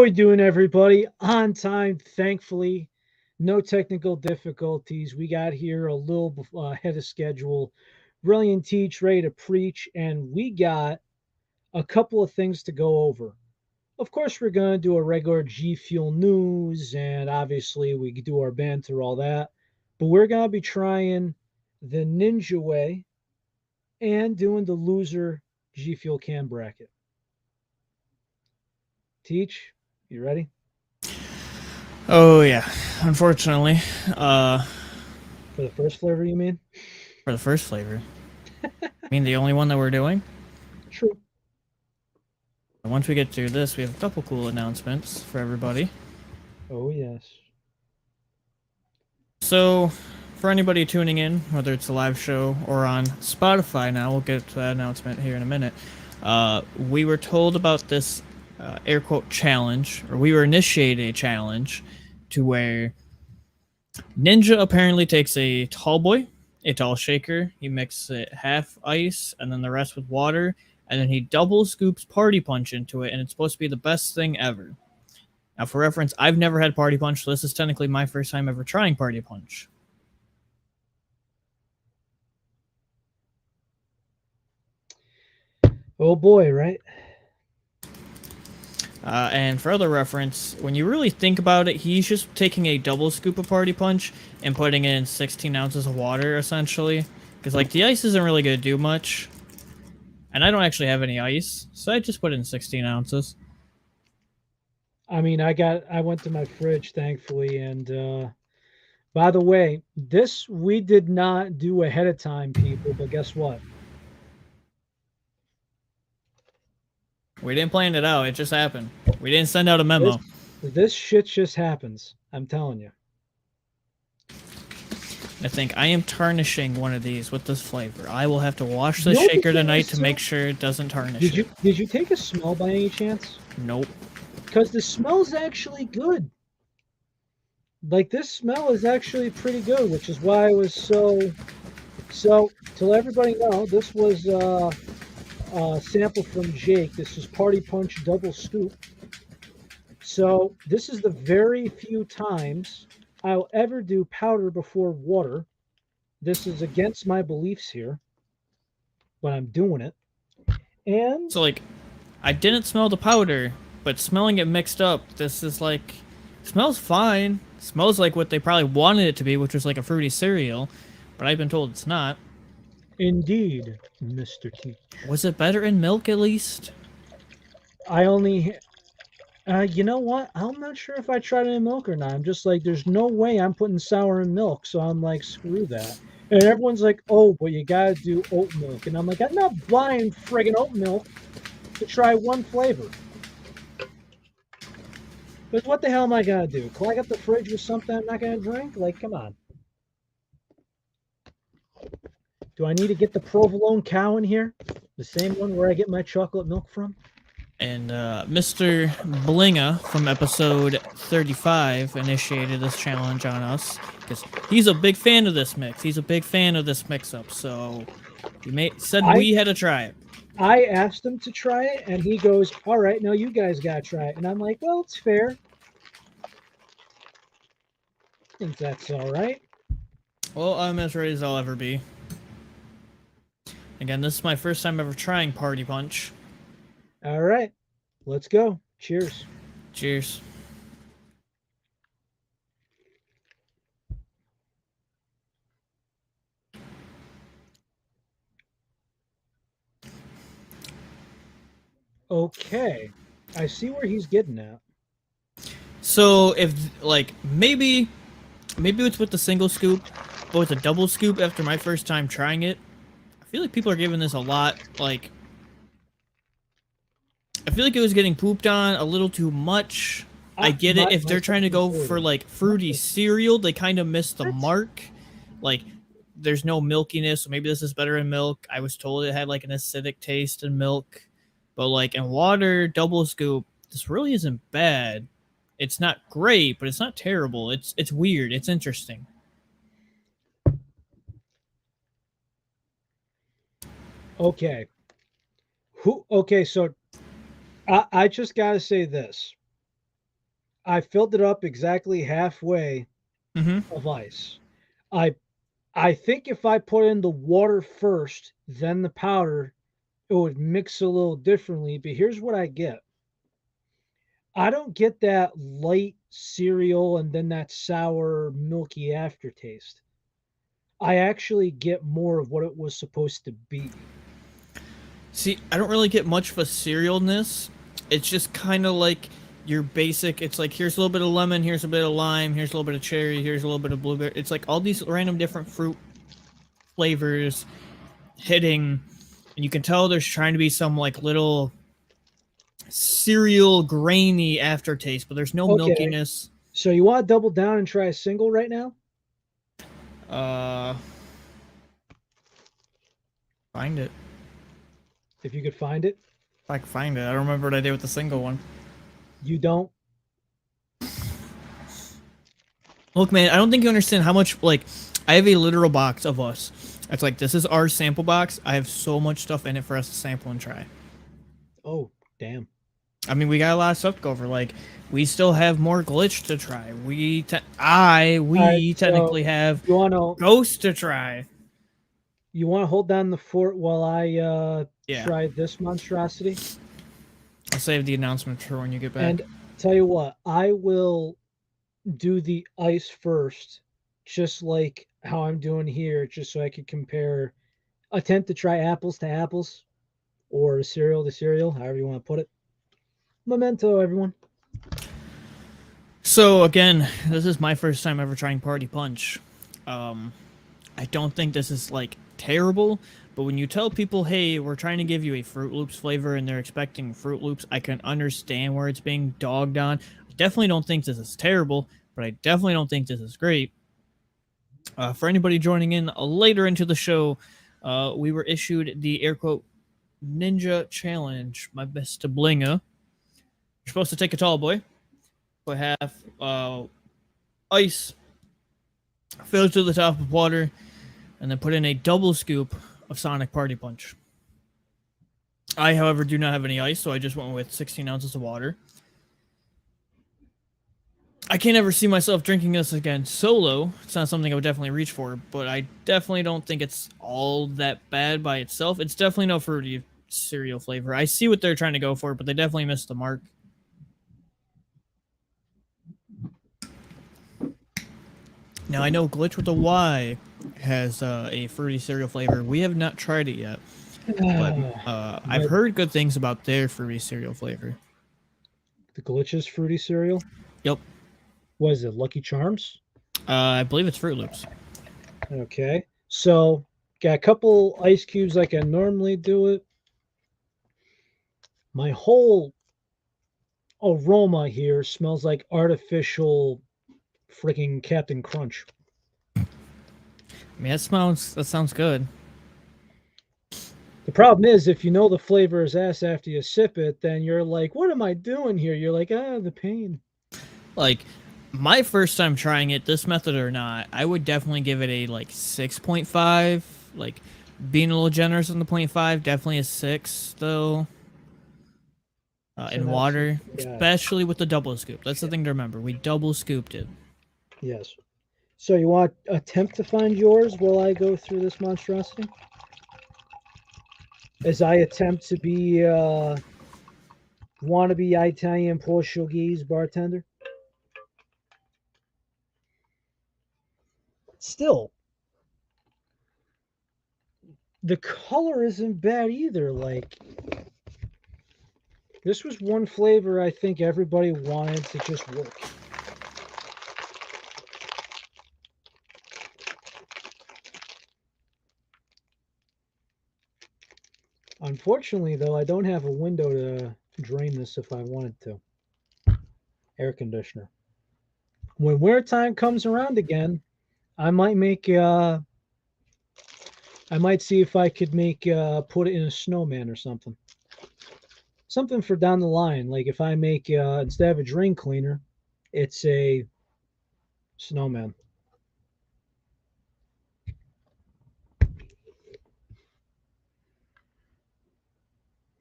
we doing, everybody? On time, thankfully. No technical difficulties. We got here a little ahead of schedule. Brilliant teach, ready to preach, and we got a couple of things to go over. Of course, we're going to do a regular G Fuel news, and obviously, we could do our banter, all that. But we're going to be trying the Ninja way and doing the loser G Fuel can bracket. Teach, you ready? Oh yeah, unfortunately, For the first flavor, you mean? for the first flavor. I mean, the only one that we're doing. True. And once we get through this, we have a couple cool announcements for everybody. Oh, yes. So, for anybody tuning in, whether it's a live show or on Spotify now, we'll get to that announcement here in a minute. We were told about this air quote challenge, or we were initiated a challenge to where Ninja apparently takes a tall boy, a tall shaker. He mixes it half ice and then the rest with water, and then he double scoops Party Punch into it, and it's supposed to be the best thing ever. Now, for reference, I've never had Party Punch, so this is technically my first time ever trying Party Punch. Oh boy, right? And for other reference, when you really think about it, he's just taking a double scoop of Party Punch and putting in 16 ounces of water, essentially. Because, like, the ice isn't really going to do much. And I don't actually have any ice, so I just put in 16 ounces. I mean, I went to my fridge, thankfully, and by the way, this we did not do ahead of time, people, but guess what? We didn't plan it out, it just happened. We didn't send out a This memo. this shit just happens. I'm telling you. I think I am tarnishing one of these with this flavor. I will have to wash You the know what the shaker thing tonight is to too? make sure it doesn't tarnish Did it. you take a smell by any chance? Nope. Because the smell's actually good. Like this smell is actually pretty good, which is why I was so to let everybody know, this was sample from Jake. This is Party Punch Double Scoop. So this is the very few times I'll ever do powder before water. This is against my beliefs here, but I'm doing it. And So, like, I didn't smell the powder, but smelling it mixed up, this is like. Smells fine. Smells like what they probably wanted it to be, which was like a fruity cereal, but I've been told it's not. indeed, Mr. T, Was it better in milk at least? I only you know what? I'm not sure if I tried it in milk or not. I'm just like, there's no way I'm putting sour in milk. So I'm like, screw that. And everyone's like, oh, but you gotta do oat milk. And I'm like, I'm not buying friggin' oat milk to try one flavor. Because what the hell am I gonna do? Clog up the fridge with something I'm not gonna drink? Like, come on. Do I need to get the provolone cow in here? The same one where I get my chocolate milk from? And Mr. Blinga from episode 35 initiated this challenge on us because he's a big fan of this mix. He's a big fan of this mix-up, so said I we had to try it. I asked him to try it, and he goes, "All right, now you guys gotta try it." And I'm like, "Well, it's fair. I think that's all right." Well, I'm as ready as I'll ever be. Again, this is my first time ever trying Party Punch. All right, let's go. Cheers. Cheers. Okay, I see where he's getting at. So if like maybe it's with the single scoop, but with a double scoop after my first time trying it, I feel like people are giving this a lot. Like I feel like it was getting pooped on a little too much. I get it if My they're trying to second go flavor. for like fruity cereal, they kind of miss the That's mark. Like there's no milkiness, so maybe this is better in milk. I was told it had like an acidic taste in milk, but like in water, double scoop, this really isn't bad. It's not great, but it's not terrible. It's weird. It's interesting. okay. Who? Okay, so I just gotta say this. I filled it up exactly halfway Mm-hmm. of ice. I I think if I put in the water first, then the powder, it would mix a little differently. But here's what I get. I don't get that light cereal and then that sour, milky aftertaste. I actually get more of what it was supposed to be. See, I don't really get much of a cerealness. It's just kind of like your basic. It's like here's a little bit of lemon, here's a bit of lime, here's a little bit of cherry, here's a little bit of blueberry. It's like all these random different fruit flavors hitting, and you can tell there's trying to be some like little cereal grainy aftertaste, but there's no Okay, milkiness. so you want to double down and try a single right now? Uh, find it. If you could find it. If I can find it. I don't remember what I did with the single one. You don't? Look, man, I don't think you understand how much, like, I have a literal box of us. It's like, this is our sample box. I have so much stuff in it for us to sample and try. Oh, damn. I mean, we got a lot of stuff to go over. Like, we still have more glitch to try. All right, We so technically have you want to ghost to try. hold down the fort while I Yeah, try this monstrosity? I'll save the announcement for when you get back. And tell you what, I will do the ice first, just like how I'm doing here, just so I could compare, attempt to try apples to apples or cereal to cereal, however you want to put it. Memento, everyone. So again, this is my first time ever trying Party Punch. I don't think this is like terrible, but when you tell people, "Hey, we're trying to give you a Fruit Loops flavor," and they're expecting Fruit Loops, I can understand where it's being dogged on. I definitely don't think this is terrible, but I definitely don't think this is great. For anybody joining in later into the show, we were issued the air quote Ninja Challenge. My best to Blinga. You're supposed to take a tall boy, put half ice, fill to the top of water, and then put in a double scoop of Sonic Party Punch. I, however, do not have any ice, so I just went with 16 ounces of water. I can't ever see myself drinking this again solo. It's not something I would definitely reach for, but I definitely don't think it's all that bad by itself. It's definitely no fruity cereal flavor. I see what they're trying to go for, but they definitely missed the mark. Now, I know Glitch with a Y has a fruity cereal flavor. We have not tried it yet, but I've But heard good things about their fruity cereal flavor. the Glitches fruity cereal. Yep. What is it? Lucky Charms? I believe it's Fruit Loops. Okay. So got a couple ice cubes like I normally do it. My whole aroma here smells like artificial freaking Captain Crunch. I mean, that sounds good. The problem is, if you know the flavor is ass after you sip it, then you're like, what am I doing here? You're like, the pain. Like my first time trying it, this method or not, I would definitely give it a like 6.5. Like being a little generous on the 0.5, definitely a 6 though. So In that's, water, yeah, especially with the double scoop. That's the thing to remember. We double scooped it. yes. So you want to attempt to find yours while I go through this monstrosity? As I attempt to be wannabe Italian Portuguese bartender? Still, the color isn't bad either. Like, this was one flavor I think everybody wanted to just work. Unfortunately, though, I don't have a window to drain this if I wanted to. Air conditioner. When winter time comes around again, I might make I might see if I could make put it in a snowman or something. Something for down the line. Like if I make instead of a drain cleaner, it's a snowman.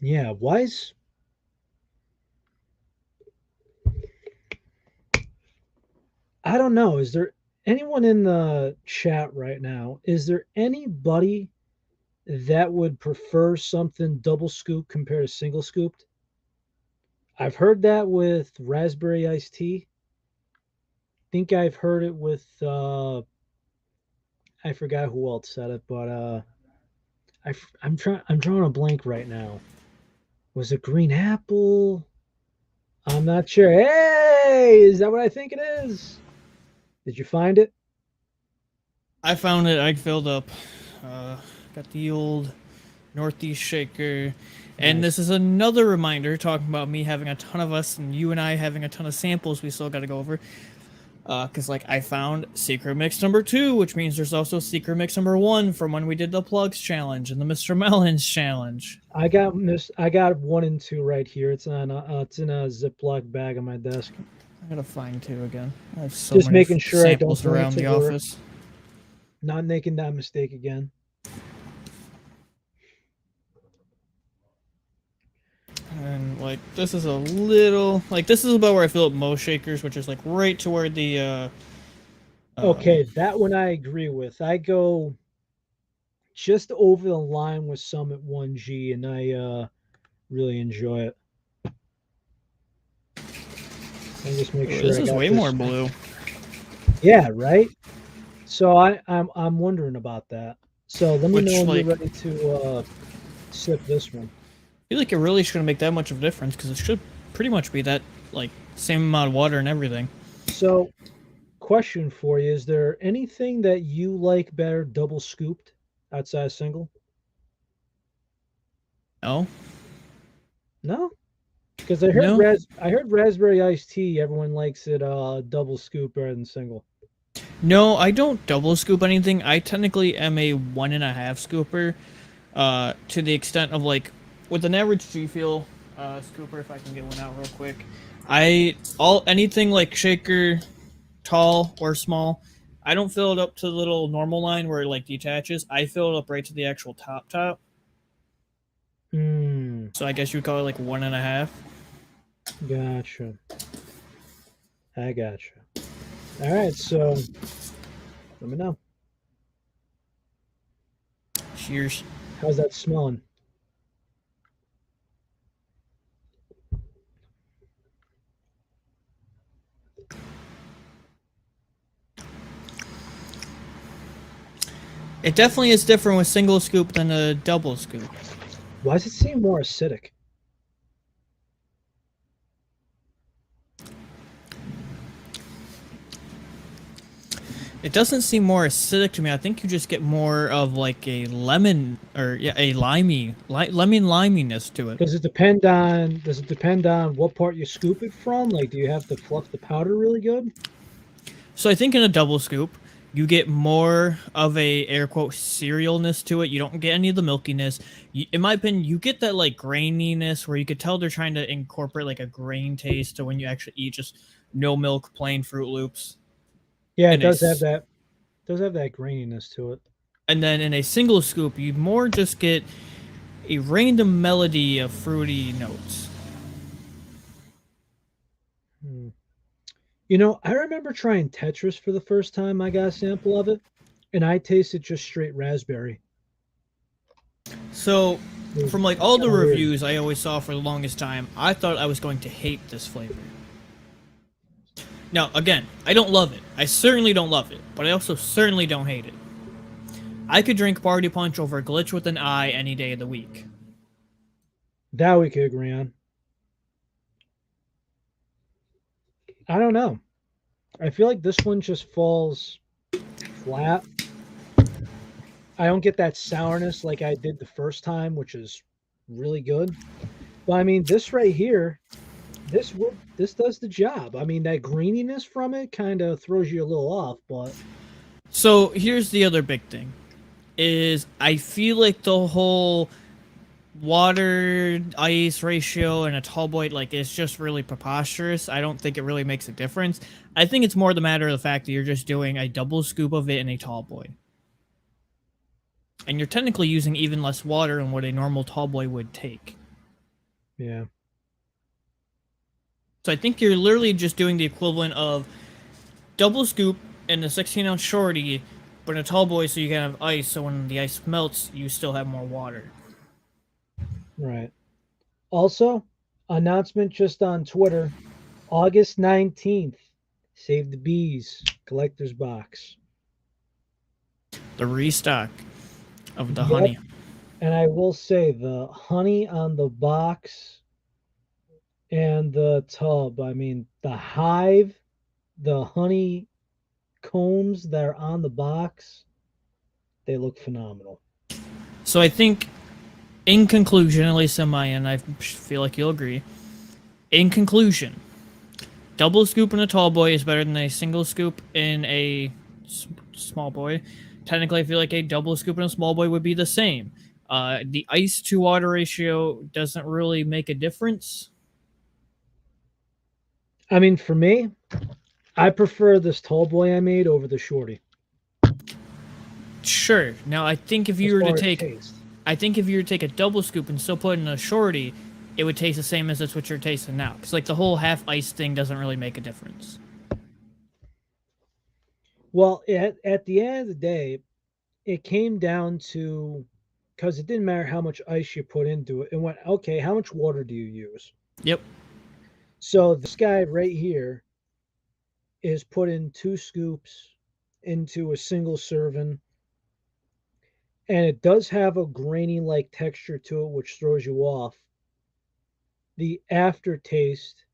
Yeah, why is I don't know. Is there anyone in the chat right now? Is there anybody that would prefer something double scoop compared to single scooped? I've heard that with raspberry iced tea. Think I've heard it with I forgot who else said it, but I'm drawing a blank right now. Was it green apple? I'm not sure. Hey, is that what I think it is? Did you find it? I found it. I filled up. Uh, got the old Northeast Shaker. And Nice. this is another reminder talking about me having a ton of us and you and I having a ton of samples we still got to go over. Because, like, I found Secret Mix number 2, which means there's also Secret Mix number 1 from when we did the Plugs Challenge and the Mr. Melons Challenge. I got 1 and 2 right here. It's in a Ziploc bag on my desk. I gotta find 2 again. I have so Just many making sure I don't samples bring it around to the work. office. Not making that mistake again. And, like, this is a little... Like, this is about where I fill up most shakers, which is, like, right to where the, Okay, that one I agree with. I go just over the line with some at 1G, and I really enjoy it. I just make sure this I is got way this. more blue. Yeah, right. So I'm wondering about that. So let me Which, know when like, you're ready to sip this one. I feel like it really shouldn't make that much of a difference, because it should pretty much be that, like, same amount of water and everything. So, question for you: is there anything that you like better double scooped outside single? No? No, because I heard No? I heard raspberry iced tea. Everyone likes it double scoop better than single. No, I don't double scoop anything. I technically am a 1.5 scooper, to the extent of, like, with an average GFuel scooper, if I can get one out real quick. Anything like shaker, tall or small, I don't fill it up to the little normal line where it, like, detaches. I fill it up right to the actual top. Hmm. So I guess you would call it like 1.5. Gotcha. I gotcha. All right. So let me know. Cheers. How's that smelling? It definitely is different with single scoop than a double scoop. Why does it seem more acidic? It doesn't seem more acidic to me. I think you just get more of like a lemon or a lemon liminess to it. Does it depend on what part you scoop it from? Like, do you have to fluff the powder really good? So I think in a double scoop, you get more of a air quote cerealness to it. You don't get any of the milkiness. In my opinion, you get that like graininess where you could tell they're trying to incorporate like a grain taste to when you actually eat just no milk plain Fruit Loops. Yeah, it In a does have that. Does have that graininess to it. And then in a single scoop, you more just get a random melody of fruity notes. Hmm. You know, I remember trying Tetris for the first time I got a sample of it, and I tasted just straight raspberry. So, It was from like all the kind of weird. reviews I always saw for the longest time, I thought I was going to hate this flavor. Now, again, I don't love it. I certainly don't love it, but I also certainly don't hate it. I could drink Party Punch over Glitch with an Eye any day of the week. That we could agree on. I don't know. I feel like this one just falls flat. I don't get that sourness like I did the first time, which is really good. But I mean, this right here, this does the job. I mean, that greeniness from it kind of throws you a little off, but So, here's the other big thing. Is I feel like the whole water ice ratio and a tall boy, like, it's just really preposterous. I don't think it really makes a difference. I think it's more the matter of the fact that you're just doing a double scoop of it in a tall boy, and you're technically using even less water than what a normal tall boy would take. yeah. So I think you're literally just doing the equivalent of double scoop in a 16-ounce shorty, but in a tall boy so you can have ice. So when the ice melts, you still have more water. Right. Also, announcement just on Twitter, August 19th. Save the bees, collector's box. The restock of the Yep. honey. And I will say the honey on the box and the tub. I mean, the hive, the honey combs that are on the box, they look phenomenal. So I think, in conclusion, at least on my end, I feel like you'll agree. In conclusion, double scoop in a tall boy is better than a single scoop in a small boy. Technically, I feel like a double scoop in a small boy would be the same. The ice to water ratio doesn't really make a difference. I mean, for me, I prefer this tall boy I made over the shorty Sure. Now, I think if as you were to far as take, taste. I think if you were to take a double scoop and still put it in a shorty, it would taste the same as it's what you're tasting now. Because like the whole half ice thing doesn't really make a difference. Well, at the end of the day, it came down to because it didn't matter how much ice you put into it. It went, okay, how much water do you use? Yep. So this guy right here is put in 2 scoops into a single serving, and it does have a grainy like texture to it, which throws you off. The aftertaste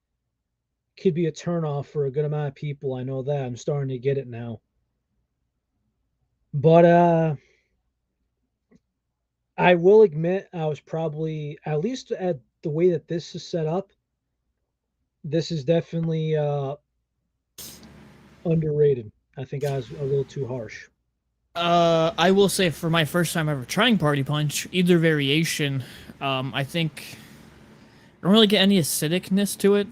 could be a turnoff for a good amount of people. I know that. I'm starting to get it now. But I will admit I was probably at least at the way that this is set up, this is definitely underrated. I think I was a little too harsh. I will say for my first time ever trying Party Punch, either variation, I think I don't really get any acidicness to it.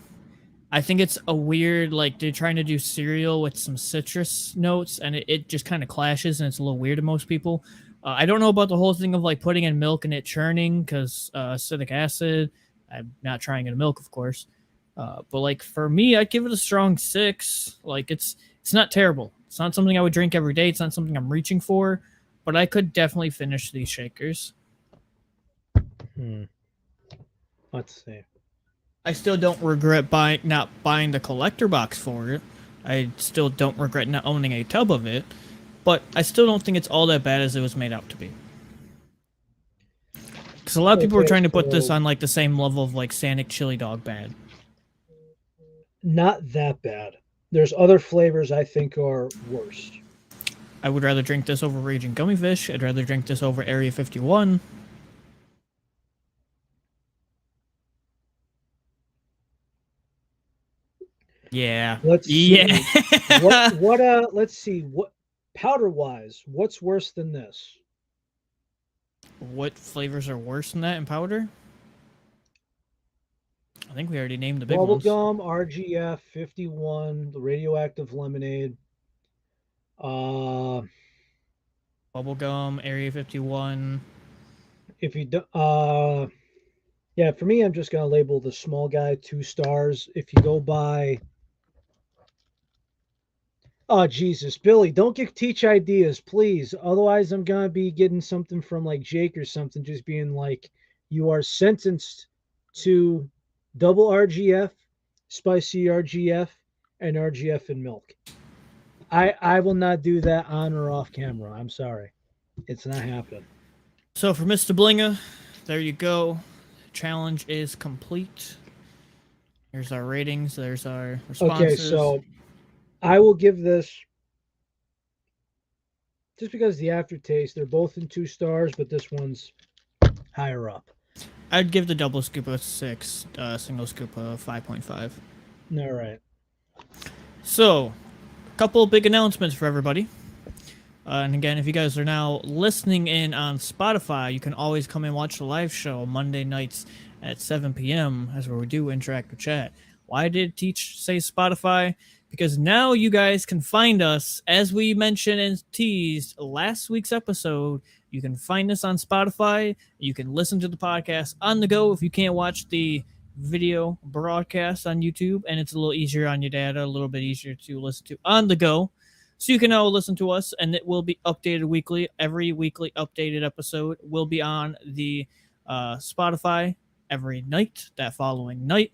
I think it's a weird, like, they're trying to do cereal with some citrus notes, and it just kind of clashes, and it's a little weird to most people. I don't know about the whole thing of, like, putting in milk and it churning, because acidic acid. I'm not trying it in milk, of course. But, like, for me, I'd give it a strong 6. Like, it's not terrible. It's not something I would drink every day. It's not something I'm reaching for, but I could definitely finish these shakers. Hmm. Let's see. I still don't regret not buying the collector box for it. I still don't regret not owning a tub of it, but I still don't think it's all that bad as it was made out to be. Because a lot of people were Okay, trying to put this so on like the same level of like Sanic Chili Dog bad. not that bad. There's other flavors I think are worse. I would rather drink this over Raging Gummy Fish. I'd rather drink this over Area 51. Yeah. Let's Yeah. see. What let's see. What powder wise, what's worse than this? What flavors are worse than that in powder? I think we already named the big ones. Bubblegum, RGF 51, the radioactive lemonade. Uh Bubblegum, Area 51. if you do, yeah, for me I'm just going to label the small guy 2 stars. If you go by Oh Jesus, Billy, don't get teach ideas, please. Otherwise, I'm gonna be getting something from like Jake or something, just being like, you are sentenced to double RGF, spicy RGF, and RGF and milk. I will not do that on or off camera. I'm sorry, it's not happening. So for Mr. Blinga, there you go. Challenge is complete. There's our ratings. There's our Okay, responses. so I will give this just because the aftertaste. They're both in 2 stars, but this one's higher up. I'd give the double scoop a 6, single scoop a 5.5. All right. So, a couple big announcements for everybody. And again, if you guys are now listening in on Spotify, you can always come and watch the live show Monday nights at 7 p.m. That's where we do interactive chat. Why did Teach say Spotify? Because now you guys can find us, as we mentioned and teased last week's episode. You can find us on Spotify. You can listen to the podcast on the go if you can't watch the video broadcast on YouTube, and it's a little easier on your data, a little bit easier to listen to on the go. So you can now listen to us, and it will be updated weekly. Every weekly updated episode will be on the Spotify every night, that following night.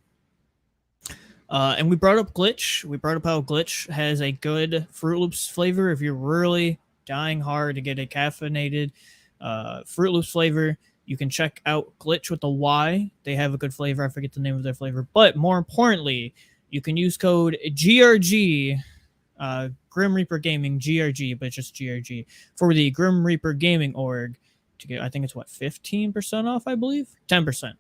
And we brought up Glitch. We brought up how Glitch has a good Fruit Loops flavor. If you're really dying hard to get a caffeinated Fruit Loops flavor, you can check out Glitch with a Y. They have a good flavor. I forget the name of their flavor. But more importantly, you can use code GRG, Grim Reaper Gaming, GRG, but just GRG, for the Grim Reaper Gaming org to get, I think it's what, 15% off, I believe? 10%.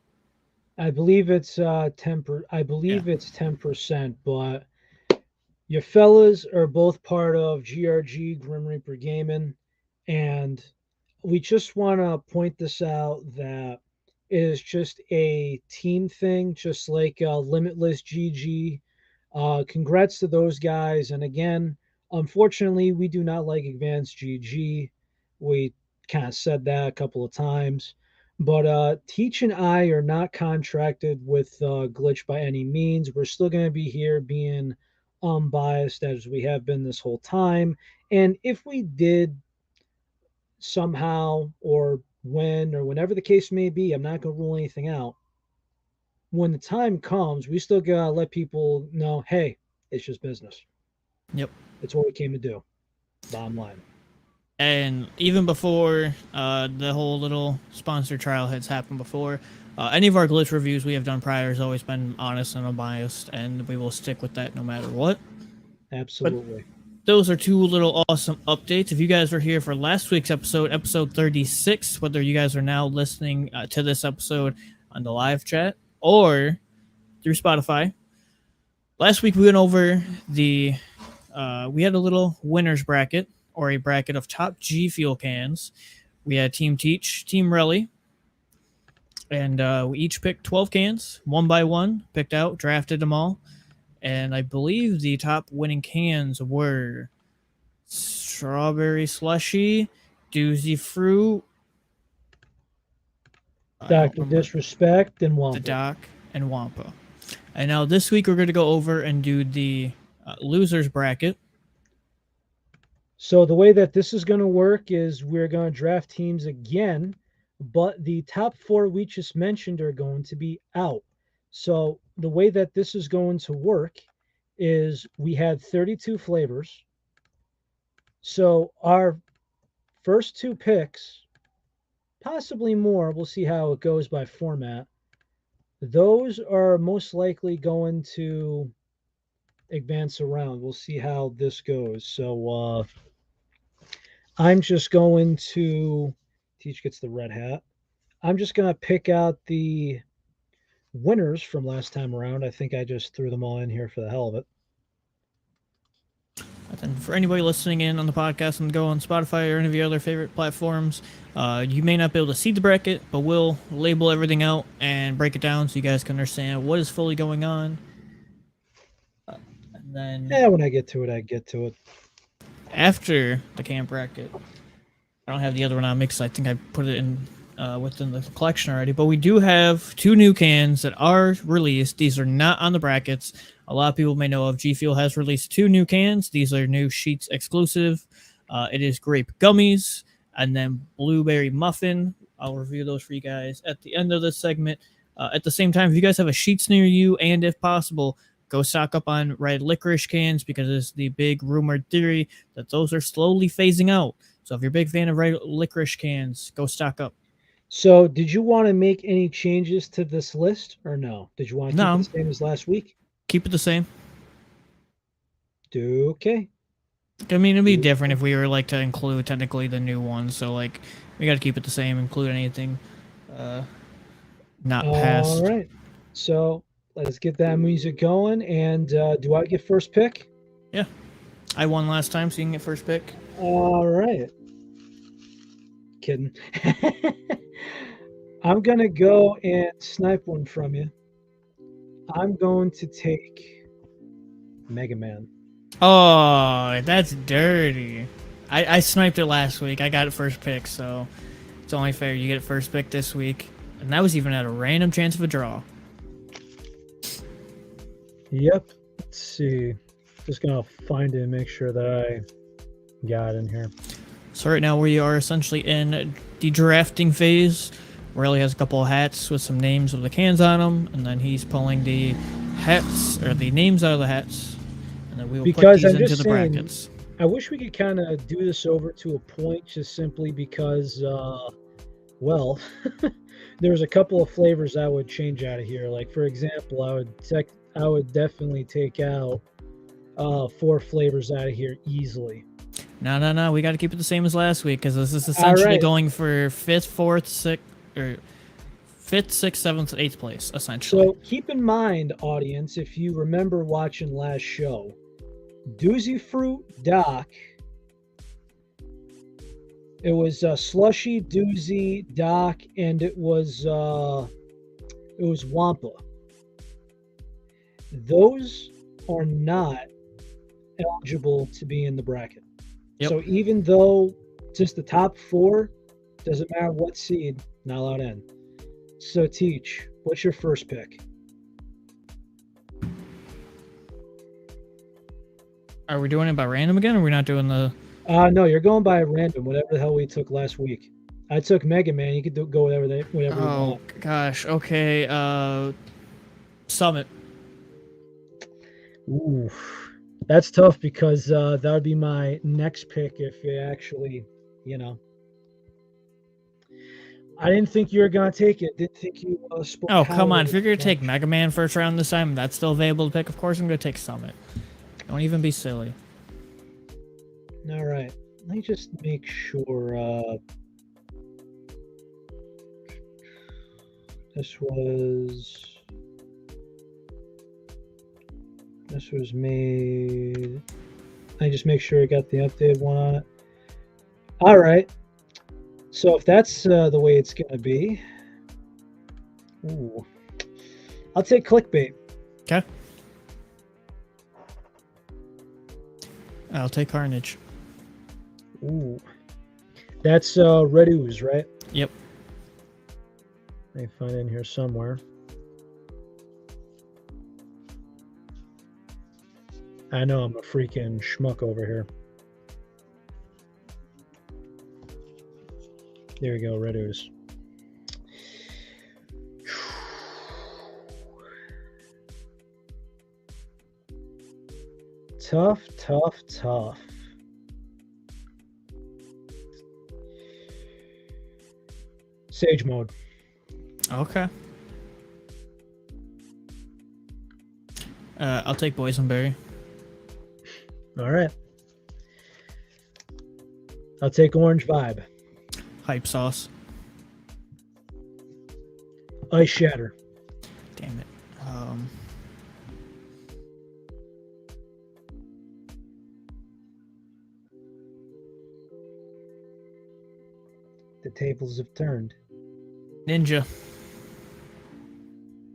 I believe it's 10. I believe Yeah. it's 10%, but your fellas are both part of GRG Grim Reaper Gaming, and we just want to point this out that it is just a team thing, just like Limitless GG. Congrats to those guys. And again, unfortunately, we do not like Advanced GG. We kind of said that a couple of times. But Teach and I are not contracted with Glitch by any means. We're still going to be here being unbiased as we have been this whole time. And if we did somehow, or when, or whenever the case may be, I'm not going to rule anything out. When the time comes, we still got to let people know, hey, it's just business. Yep. It's what we came to do. Bottom line. And even before the whole little sponsor trial has happened before, any of our Glitch reviews we have done prior has always been honest and unbiased, and we will stick with that no matter what. Absolutely. But those are two little awesome updates. If you guys were here for last week's episode, episode 36, whether you guys are now listening to this episode on the live chat or through Spotify, last week we went over we had a little winners bracket, or a bracket of top GFuel cans. We had Team Teach, Team Relly, and we each picked 12 cans, one by one, picked out, drafted them all. And I believe the top winning cans were Strawberry Slushy, Doozy Fruit, Dr. Disrespect and Wampa. the Doc, and Wampa. And now this week we're going to go over and do the losers bracket. So the way that this is going to work is we're going to draft teams again, but the top four we just mentioned are going to be out. So the way that this is going to work is we had 32 flavors. So our first two picks, possibly more, we'll see how it goes by format. Those are most likely going to advance around. We'll see how this goes. So I'm just going to, Teach gets the red hat. I'm just going to pick out the winners from last time around. I think I just threw them all in here for the hell of it. And for anybody listening in on the podcast and go on Spotify or any of your other favorite platforms, you may not be able to see the bracket, but we'll label everything out and break it down so you guys can understand what is fully going on. And then, when I get to it, I get to it. After the camp bracket, I don't have the other one on me because I think I put it in within the collection already. But we do have two new cans that are released. These are not on the brackets. A lot of people may know of GFuel has released two new cans. These are new Sheets exclusive. It is Grape Gummies and then Blueberry Muffin. I'll review those for you guys at the end of this segment. At the same time, if you guys have a Sheets near you, and if possible, go stock up on red licorice cans because it's the big rumored theory that those are slowly phasing out. So if you're a big fan of red licorice cans, go stock up. So did you want to make any changes to this list or no? Did you want to keep No. it the same as last week? Keep it the same. Okay. I mean, it'd be different if we were like to include technically the new ones. So like, we got to keep it the same. Include anything not past. All right. So let's get that music going. And do I get first pick? Yeah, I won last time, so you can get first pick. All right. Kidding. I'm gonna go and snipe one from you. I'm going to take Mega Man. Oh, that's dirty. I sniped it last week. I got it first pick, so it's only fair you get it first pick this week. And that was even at a random chance of a draw. Yep. Let's see. Just gonna find it and make sure that I got it in here. So right now we are essentially in the drafting phase. Riley has a couple of hats with some names of the cans on them, and then he's pulling the hats or the names out of the hats, and then we will Because put these I'm into just the saying, brackets. I wish we could kind of do this over to a point, just simply because, well, there's a couple of flavors I would change out of here. Like for example, I would definitely take out 4 flavors out of here easily. No. We got to keep it the same as last week because this is essentially right. going for 5th, 4th, 6th, or 5th, 6th, 7th, 8th place, essentially. So keep in mind, audience, if you remember watching last show, Doozy Fruit Doc. It was Slushy, Doozy, Doc, and it was Wampa. Those are not eligible to be in the bracket. Yep. So even though just the top 4, doesn't matter what seed, not allowed in. So Teach, what's your first pick? Are we doing it by random again, or are we not doing the... No, you're going by random, whatever the hell we took last week. I took Mega Man. You could go whatever you want. Oh, gosh. Okay. Summit. Ooh, that's tough because that would be my next pick if you actually, I didn't think you were going to take it. Didn't think you spoke. Oh, come on. If you're going to take Mega Man first round this time, that's still available to pick, of course I'm going to take Summit. Don't even be silly. All right. Let me just make sure. This was made. I just make sure I got the updated one on it. All right. So if that's the way it's going to be, ooh, I'll take Clickbait. Okay. I'll take Carnage. Ooh, that's Red Ooze, right? Yep. Let me find it in here somewhere. I know I'm a freaking schmuck over here. There we go, Red Ooze. Tough. Sage mode. Okay. I'll take Boysenberry. All right. I'll take Orange Vibe. Hype Sauce. Ice Shatter. Damn it. The tables have turned. Ninja.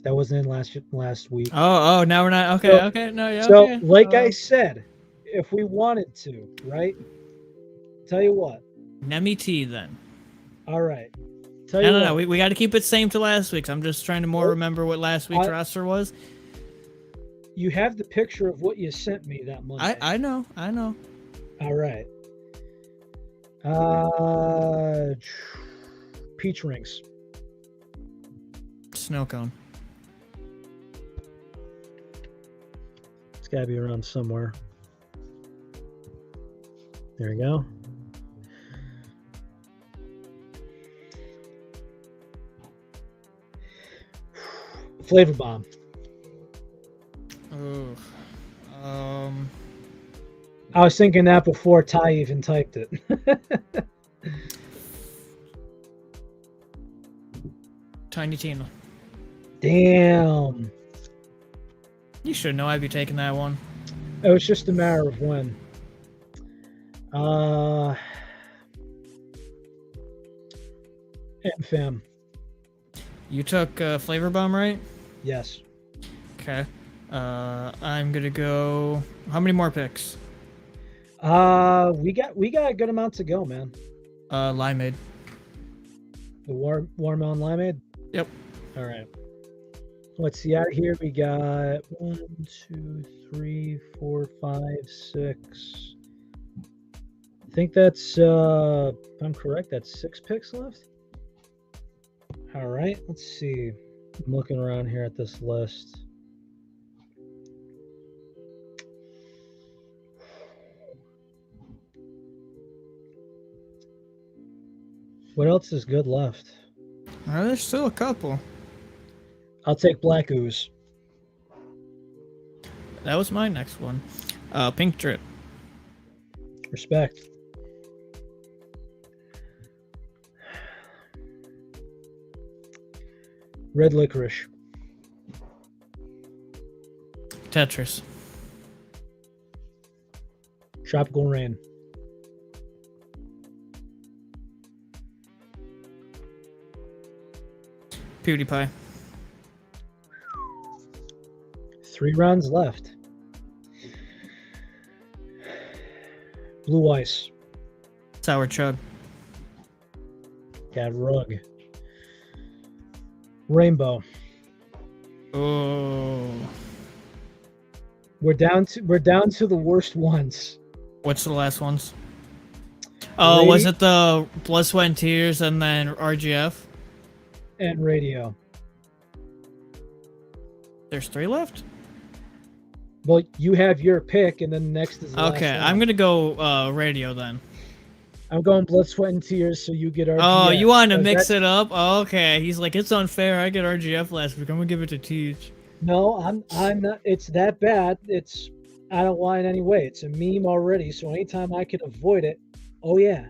That wasn't in last week. Oh, now we're not. Okay, So- okay. No, yeah. So, okay. like I said, if we wanted to, right? Tell you what. Nemi T then. All right. Tell you No. what. We got to keep it same to last week's. I'm just trying to remember what last week's roster was. You have the picture of what you sent me that Monday. I know. All right. Peach rings. Snow cone. It's got to be around somewhere. There we go. Flavor bomb. Ooh. I was thinking that before Ty even typed it. Tiny Tina. Damn. You should know I'd be taking that one. It was just a matter of when. Fam. You took Flavor Bomb, right? Yes. Okay. I'm gonna go. How many more picks? We got a good amount to go, man. Limeade. The watermelon limeade. Yep. All right. Let's see, out here we got 1, 2, 3, 4, 5, 6. I think that's, if I'm correct, that's 6 picks left. All right, let's see. I'm looking around here at this list. What else is good left? There's still a couple. I'll take Black Ooze. That was my next one. Pink Drip. Respect. Red Licorice. Tetris. Tropical Rain. PewDiePie. 3 rounds left. Blue Ice. Sour Chug. Got Rug. Rainbow. Oh. We're down to the worst ones. What's the last ones? Oh, was it the Blood, Sweat, and Tears and then RGF? And Radio. There's 3 left? Well, you have your pick, and then next is the last Okay, one. I'm gonna go Radio then. I'm going Blood, Sweat, and Tears, so you get RGF. Oh, you want to So mix it up? Oh, okay. He's like, it's unfair. I get RGF last week. I'm gonna give it to Teach. No, I'm not. It's that bad. It's out of line anyway. It's a meme already, so anytime I can avoid it, oh yeah.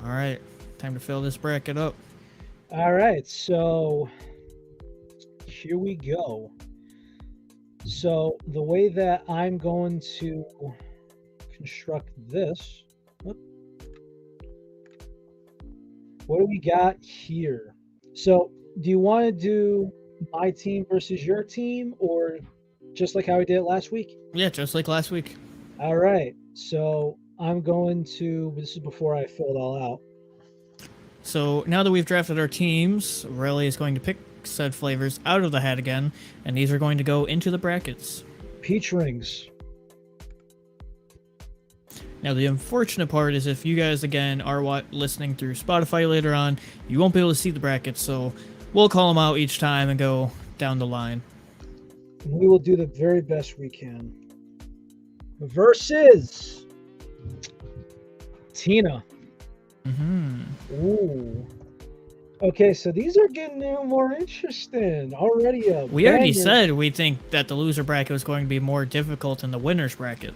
All right, time to fill this bracket up. All right, so here we go. So the way that I'm going to construct this, what do we got here? So do you want to do my team versus your team, or just like how we did it last week? Yeah, just like last week. All right, so I'm going to, this is before I fill it all out. So now that we've drafted our teams, Riley is going to pick said flavors out of the hat again, and these are going to go into the brackets. Peach rings. Now, the unfortunate part is if you guys, again, are listening through Spotify later on, you won't be able to see the brackets, so we'll call them out each time and go down the line. We will do the very best we can. Versus Tina. Ooh. Okay, so these are getting more interesting. Already we already said we think that the loser bracket was going to be more difficult than the winner's bracket.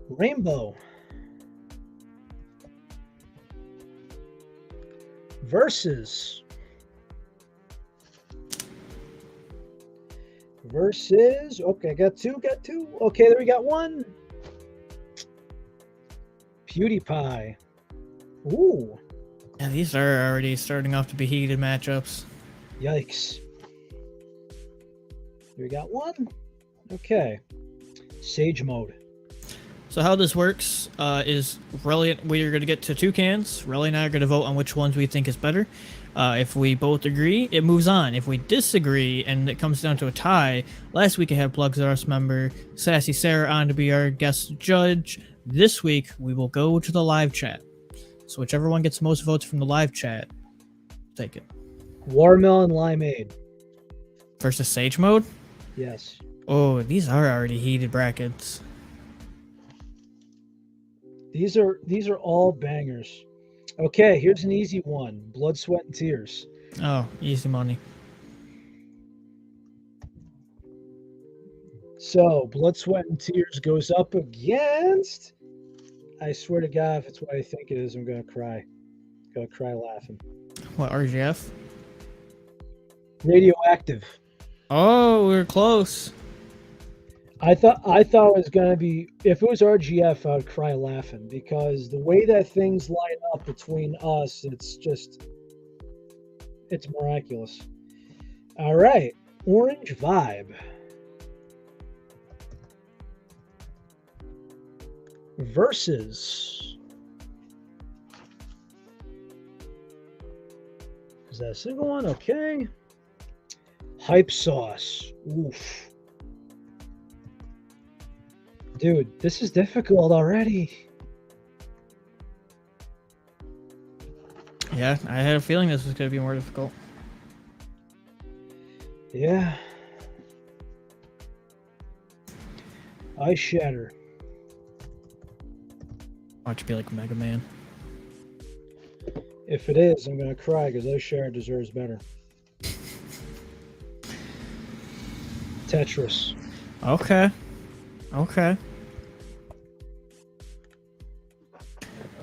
Rainbow. Versus. Okay, got two. Okay, there we got one. PewDiePie. Ooh. Yeah, these are already starting off to be heated matchups. Yikes. We got one. Okay. Sage mode. So how this works is Relly, we're going to get to 2 cans. Relly and I are going to vote on which ones we think is better. If we both agree, it moves on. If we disagree and it comes down to a tie, last week I had Plugs R Us member Sassy Sarah on to be our guest judge. This week we will go to the live chat. So whichever one gets the most votes from the live chat, take it. Watermelon limeade. Versus Sage mode? Yes. Oh, these are already heated brackets. These are all bangers. Okay, here's an easy one. Blood, Sweat, and Tears. Oh, easy money. So, Blood, Sweat, and Tears goes up against... I swear to God, if it's what I think it is, I'm going to cry. Going to cry laughing. What, RGF? Radioactive. Oh, we were close. I thought it was going to be... If it was RGF, I would cry laughing. Because the way that things line up between us, it's just... It's miraculous. All right. Orange Vibe. Versus. Is that a single one? Okay. Hype sauce. Oof. Dude, this is difficult already. Yeah, I had a feeling this was going to be more difficult. Yeah. Ice Shatter. Watch it be like Mega Man. If it is, I'm going to cry because Ice Shatter deserves better. Tetris. Okay. Okay.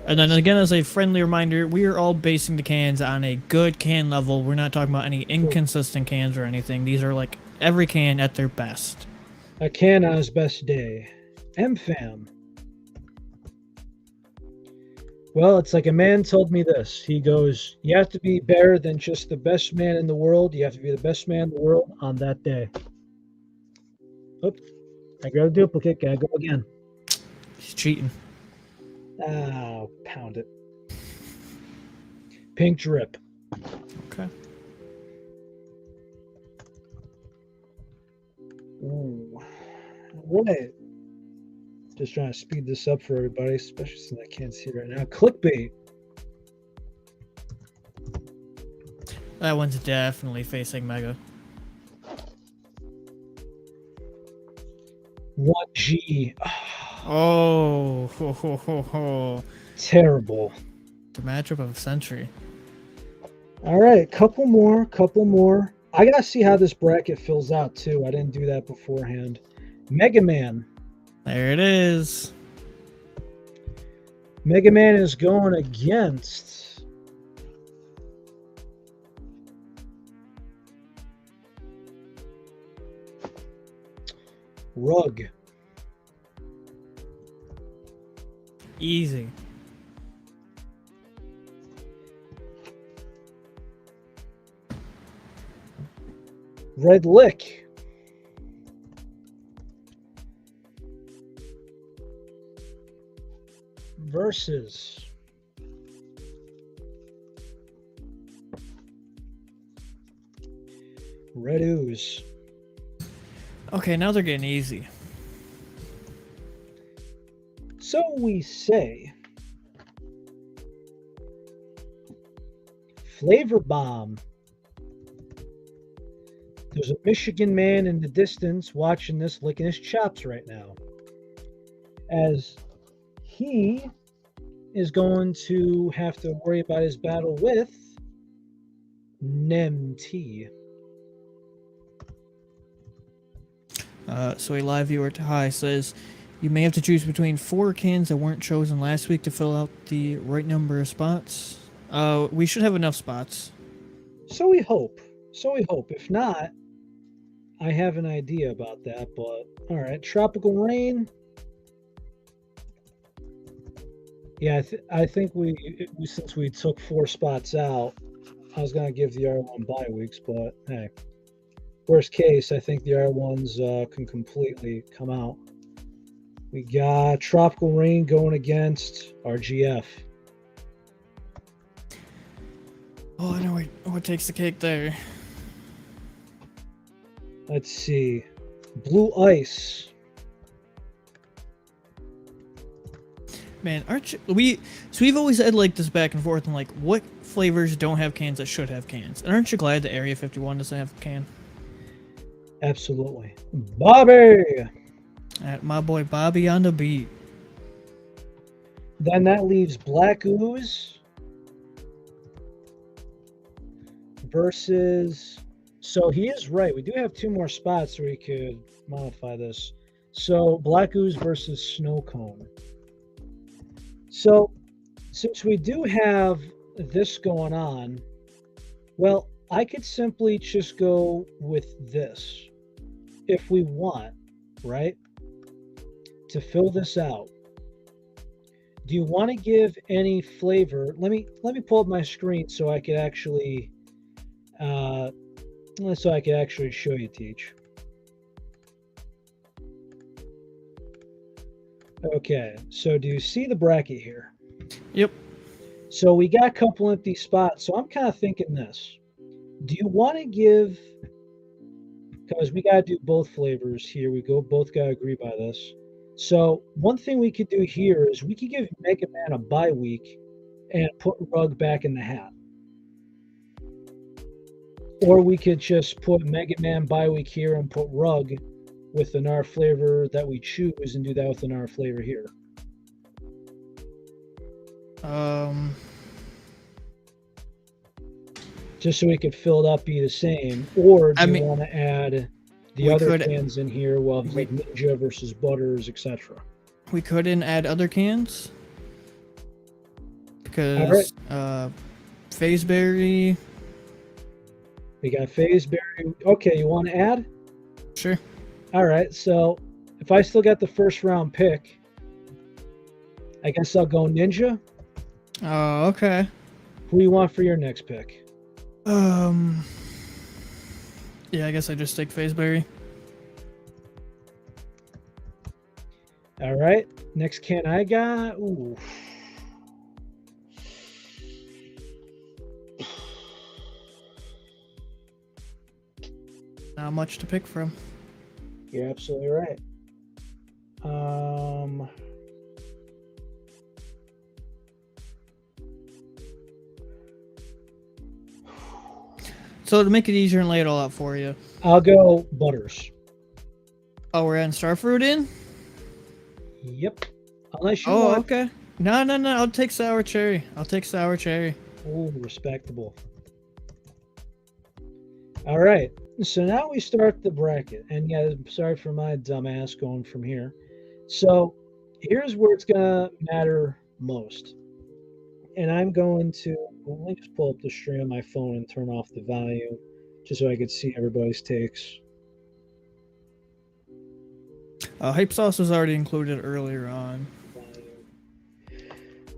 And then again, as a friendly reminder, we are all basing the cans on a good can level. We're not talking about any inconsistent cans or anything. These are like every can at their best. A can on his best day. M-Fam. Well, it's like a man told me this. He goes, you have to be better than just the best man in the world. You have to be the best man in the world on that day. Oop. I got a duplicate. Gotta go again. He's cheating. Oh, pound it. Pink drip. Okay. Ooh. Right. Just trying to speed this up for everybody, especially since I can't see right now. Clickbait. That one's definitely facing Mega. 1G. Oh, ho, ho, ho, ho. Terrible. The matchup of the century. All right, couple more. I gotta see how this bracket fills out too. I didn't do that beforehand. Mega Man. There it is. Mega Man is going against Rug. Easy. Red Lick. Versus Red Ooze. Okay, now they're getting easy. So we say. Flavor Bomb. There's a Michigan man in the distance watching this, licking his chops right now. As he is going to have to worry about his battle with NemT. So a live viewer to Hi says, you may have to choose between 4 cans that weren't chosen last week to fill out the right number of spots. We should have enough spots. So we hope. If not, I have an idea about that, but all right. Tropical Rain. Yeah, I think since we took 4 spots out, I was going to give the R1 bye weeks, but hey. Worst case, I think the R1s can completely come out. We got Tropical Rain going against our GF. Oh, I know what takes the cake there. Let's see. Blue Ice. Man, aren't you, we've always had like this back and forth on like what flavors don't have cans that should have cans. And aren't you glad that Area 51 doesn't have a can? Absolutely. Bobby! My boy Bobby on the beat. Then that leaves Black Ooze versus... So he is right. We do have 2 more spots where we could modify this. So Black Ooze versus Snow Cone. So since we do have this going on, well, I could simply just go with this if we want, right? To fill this out. Do you want to give any flavor? Let me pull up my screen so I could actually show you, Teach. Okay, so do you see the bracket here? Yep. So we got a couple empty spots. So I'm kind of thinking this. Do you want to give because we gotta do both flavors here. Both gotta agree by this. So one thing we could do here is we could give Mega Man a bye week and put Rug back in the hat. Or we could just put Mega Man bye week here and put Rug with another flavor that we choose and do that with another flavor here. Just so we could fill it up, be the same. Or do you want to add the other cans in here? Well, like Ninja versus Butters, etc. We couldn't add other cans because Phaseberry. We got Phaseberry. Okay, you want to add? Sure. All right. So if I still got the first round pick, I guess I'll go Ninja. Oh, okay. Who do you want for your next pick? Yeah, I guess I just take Phaseberry. All right. Next can I got. Ooh. Not much to pick from. You're absolutely right. So to make it easier and lay it all out for you, I'll go Butters. Oh, we're adding Starfruit in? Yep. Unless you want. Okay. No. I'll take Sour Cherry. Oh, respectable. All right. So now we start the bracket. And yeah, sorry for my dumbass going from here. So here's where it's going to matter most. And I'm going to, let me just pull up the stream on my phone and turn off the volume just so I could see everybody's takes. Hype sauce was already included earlier on.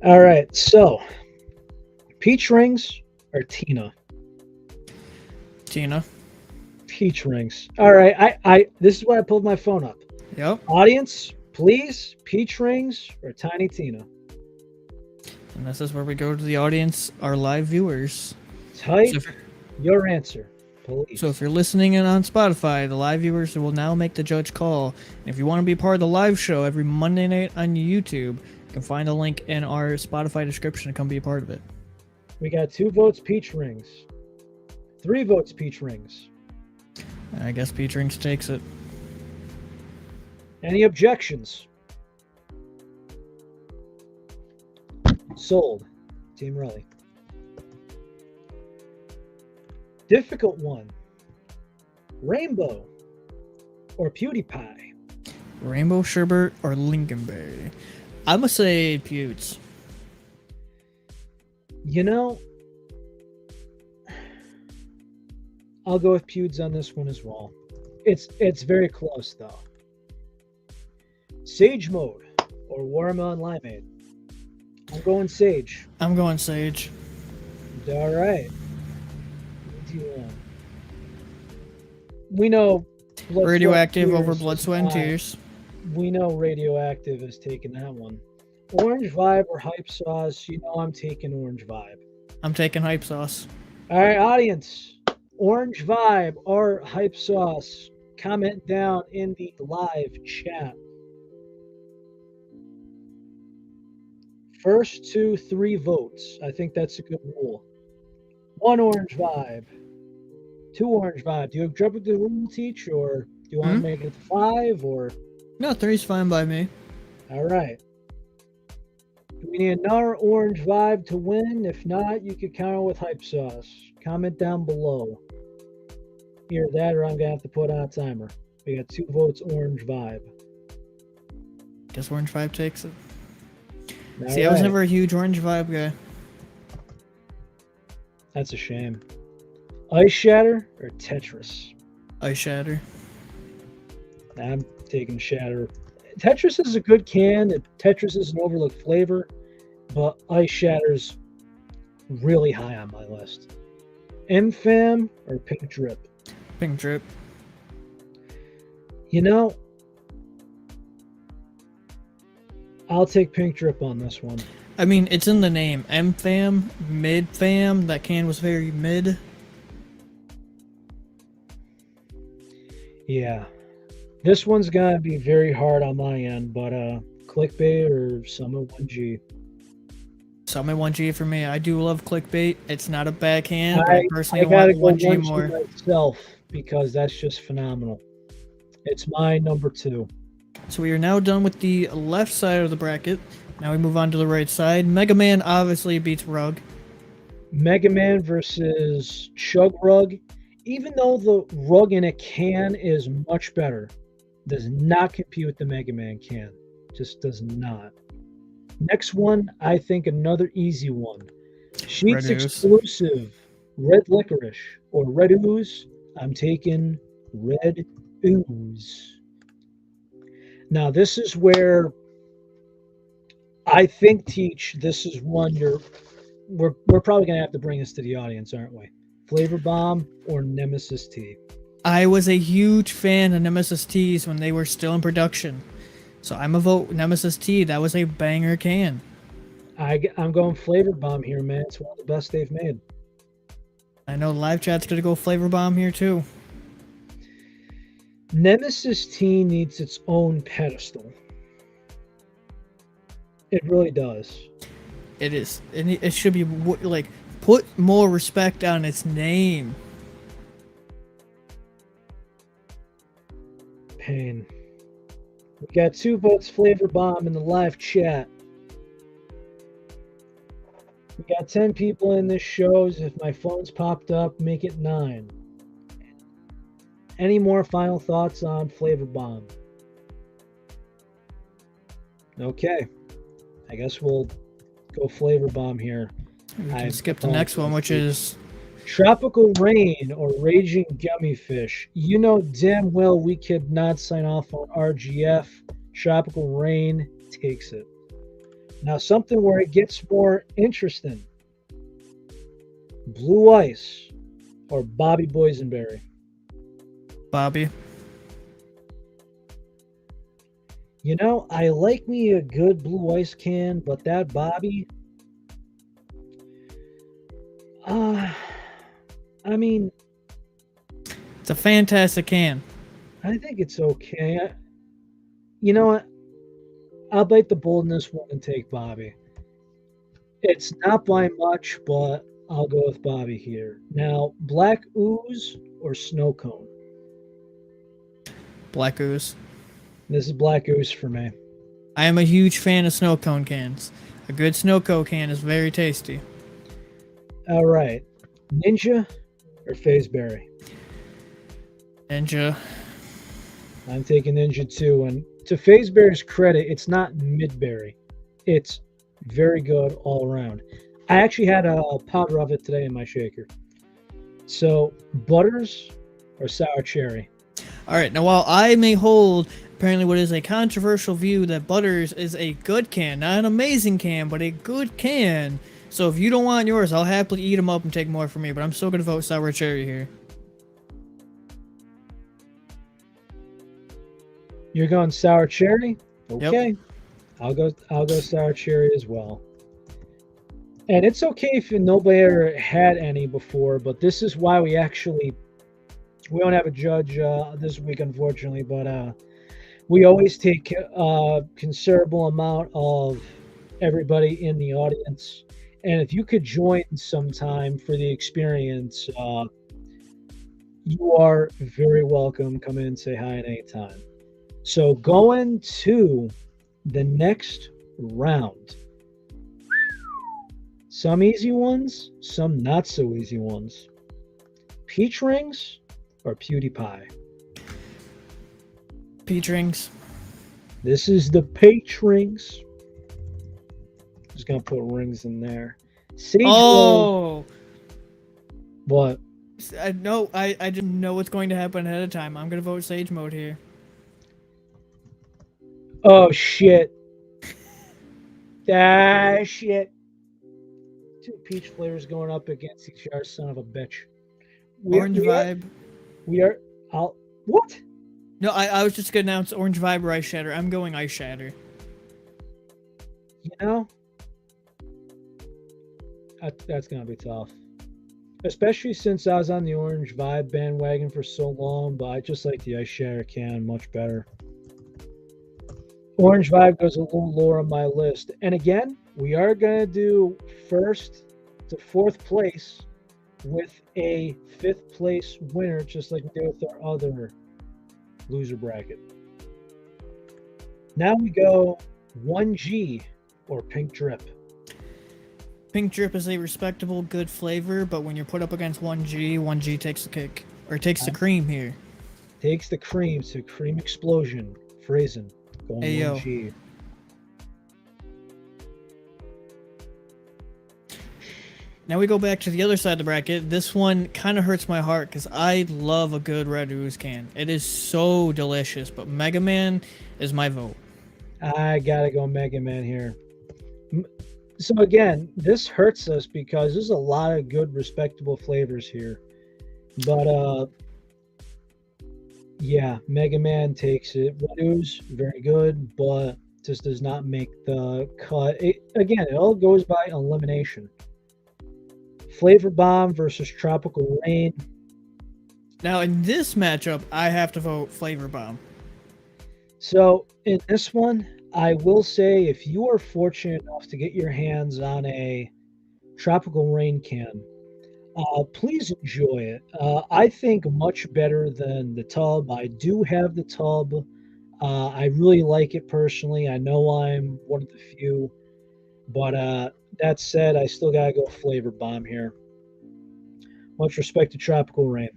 All right. So peach rings or Tina? Tina. Peach rings. All right. I this is why I pulled my phone up. Yep. Audience, please, peach rings or Tiny Tina? And this is where we go to the audience, our live viewers. Type your answer, please. So if you're listening in on Spotify, the live viewers will now make the judge call. And if you want to be part of the live show every Monday night on YouTube, you can find the link in our Spotify description to come be a part of it. We got 2 votes, peach rings. 3 votes, peach rings. I guess peach rings takes it. Any objections? Sold. Team Raleigh. Difficult one. Rainbow or PewDiePie? Rainbow Sherbet or Lincolnberry? I'm going to say Pewds. You know, I'll go with Pewds on this one as well. It's very close, though. Sage Mode or Watermelon Limeade? I'm going Sage. I'm going Sage. All right. What do you want? We know Radioactive over Blood, Sweat, and Tears. We know Radioactive is taking that one. Orange Vibe or Hype Sauce? You know I'm taking Orange Vibe. I'm taking Hype Sauce. All right, audience. Orange Vibe or Hype Sauce? Comment down in the live chat. First 2, 3 votes. I think that's a good rule. 1 Orange Vibe. 2 Orange Vibe. Do you agree with the rule, Teach, or do you want to make it 5, or? No, 3's fine by me. All right. Do we need another Orange Vibe to win? If not, you could counter with Hype Sauce. Comment down below. Either that, or I'm gonna have to put on a timer. We got 2 votes, Orange Vibe. Guess Orange Vibe takes it. All See, right. I was never a huge Orange Vibe guy. That's a shame. Ice Shatter or Tetris? Ice Shatter. I'm taking Shatter. Tetris is a good can. Tetris is an overlooked flavor, but Ice Shatter's really high on my list. M-Fam or Pink Drip? Pink Drip. You know, I'll take Pink Drip on this one. I mean, it's in the name. M-Fam, Mid-Fam. That can was very mid. Yeah. This one's gonna be very hard on my end, but clickbait or Summit 1G. Summit 1G for me. I do love clickbait. It's not a bad can, but I I personally gotta want go 1G 1G more. myself because that's just phenomenal. It's my number 2. So we are now done with the left side of the bracket. Now we move on to the right side. Mega Man obviously beats Rug. Mega Man versus Chug Rug. Even though the rug in a can is much better, does not compete with the Mega Man can. Just does not. Next one, I think another easy one. Red Sheets Ooze. exclusive, Red Licorice or Red Ooze. I'm taking Red Ooze. Now, this is where I think, Teach, this is one we're probably going to have to bring this to the audience, aren't we? Flavor Bomb or Nemesis Tea? I was a huge fan of Nemesis Teas when they were still in production. So I'm a vote Nemesis T. That was a banger can. I'm going Flavor Bomb here, man. It's one of the best they've made. I know live chat's gonna go Flavor Bomb here too. Nemesis Tea needs its own pedestal. It really does. It is. It should be like put more respect on its name. Pain. We got 2 votes Flavor Bomb in the live chat. We got 10 people in this show. If my phone's popped up, make it 9. Any more final thoughts on Flavor Bomb? Okay. I guess we'll go Flavor Bomb here. We can skip the next one, which is Tropical Rain or Raging Gummy Fish. You know damn well we could not sign off on RGF. Tropical Rain takes it. Now something where it gets more interesting. Blue Ice or Bobby Boysenberry. Bobby. You know, I like me a good Blue Ice can, but that Bobby, I mean, It's a fantastic can. I think it's okay. You know what? I'll bite the bullet in this one and take Bobby. It's not by much, but I'll go with Bobby here. Now, Black Ooze or Snow Cone? Black Ooze. This is Black Ooze for me. I am a huge fan of snow cone cans. A good snow cone can is very tasty. All right. Ninja or Fazeberry? Ninja. I'm taking Ninja too. And to Fazeberry's credit, it's not mid-berry. It's very good all around. I actually had a powder of it today in my shaker. So, Butters or Sour Cherry? All right. Now, while I may hold apparently what is a controversial view that Butters is a good can, not an amazing can, but a good can. So if you don't want yours, I'll happily eat them up and take more from me. But I'm still gonna vote Sour Cherry here. You're going Sour Cherry? Okay. Yep. I'll go Sour Cherry as well. And it's okay if nobody ever had any before, but this is why we don't have a judge this week, unfortunately, but we always take a considerable amount of everybody in the audience. And if you could join sometime for the experience, you are very welcome. Come in and say hi at any time. So going to the next round. Some easy ones, some not so easy ones. Peach rings or PewDiePie? Peach rings. This is the peach rings. Just gonna put rings in there. Sage Roll. Oh, What? I know. I didn't know what's going to happen ahead of time. I'm gonna vote Sage Mode here. Oh shit. Ah shit. 2 peach flavors going up against each other, son of a bitch. Orange Vibe. What? No, I was just gonna announce Orange Vibe or Ice Shatter. I'm going Ice Shatter. You know? That's gonna be tough. especially since I was on the Orange Vibe bandwagon for so long, but I just like the Ice Shatter can much better. Orange Vibe goes a little lower on my list. And again, we are going to do first to fourth place with a fifth place winner, just like we did with our other loser bracket. Now we go 1G or Pink Drip. Pink Drip is a respectable, good flavor, but when you're put up against 1G takes the cake. Or takes the cream here. Takes the cream to Cream Explosion. Phrasing. Going Hey, 1G. Now we go back to the other side of the bracket. This one kind of hurts my heart because I love a good Red Ooze can. It is so delicious, but Mega Man is my vote. I gotta go Mega Man here. So again, this hurts us because there's a lot of good, respectable flavors here. But yeah, Mega Man takes it. Red Ooze, very good, but just does not make the cut. Again, it all goes by elimination. Flavor Bomb versus Tropical Rain. Now in this matchup, I have to vote Flavor Bomb. So in this one, I will say if you are fortunate enough to get your hands on a Tropical Rain can, please enjoy it. I think much better than the tub. I do have the tub. I really like it personally. I know I'm one of the few, but that said, I still gotta go Flavor Bomb here. Much respect to Tropical Rain.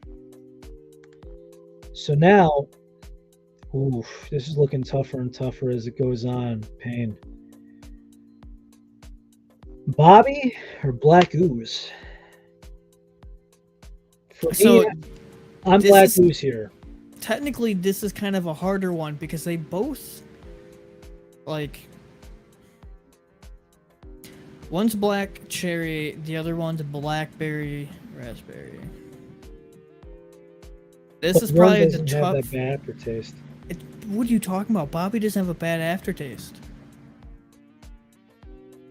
So now, oof, this is looking tougher and tougher as it goes on. Pain. Bobby or Black Ooze? For me, I'm Black Ooze here. Technically, this is kind of a harder one because they both, like, one's black cherry, the other one's blackberry raspberry. This is probably the top. Have that bad aftertaste. What are you talking about? Bobby doesn't have a bad aftertaste.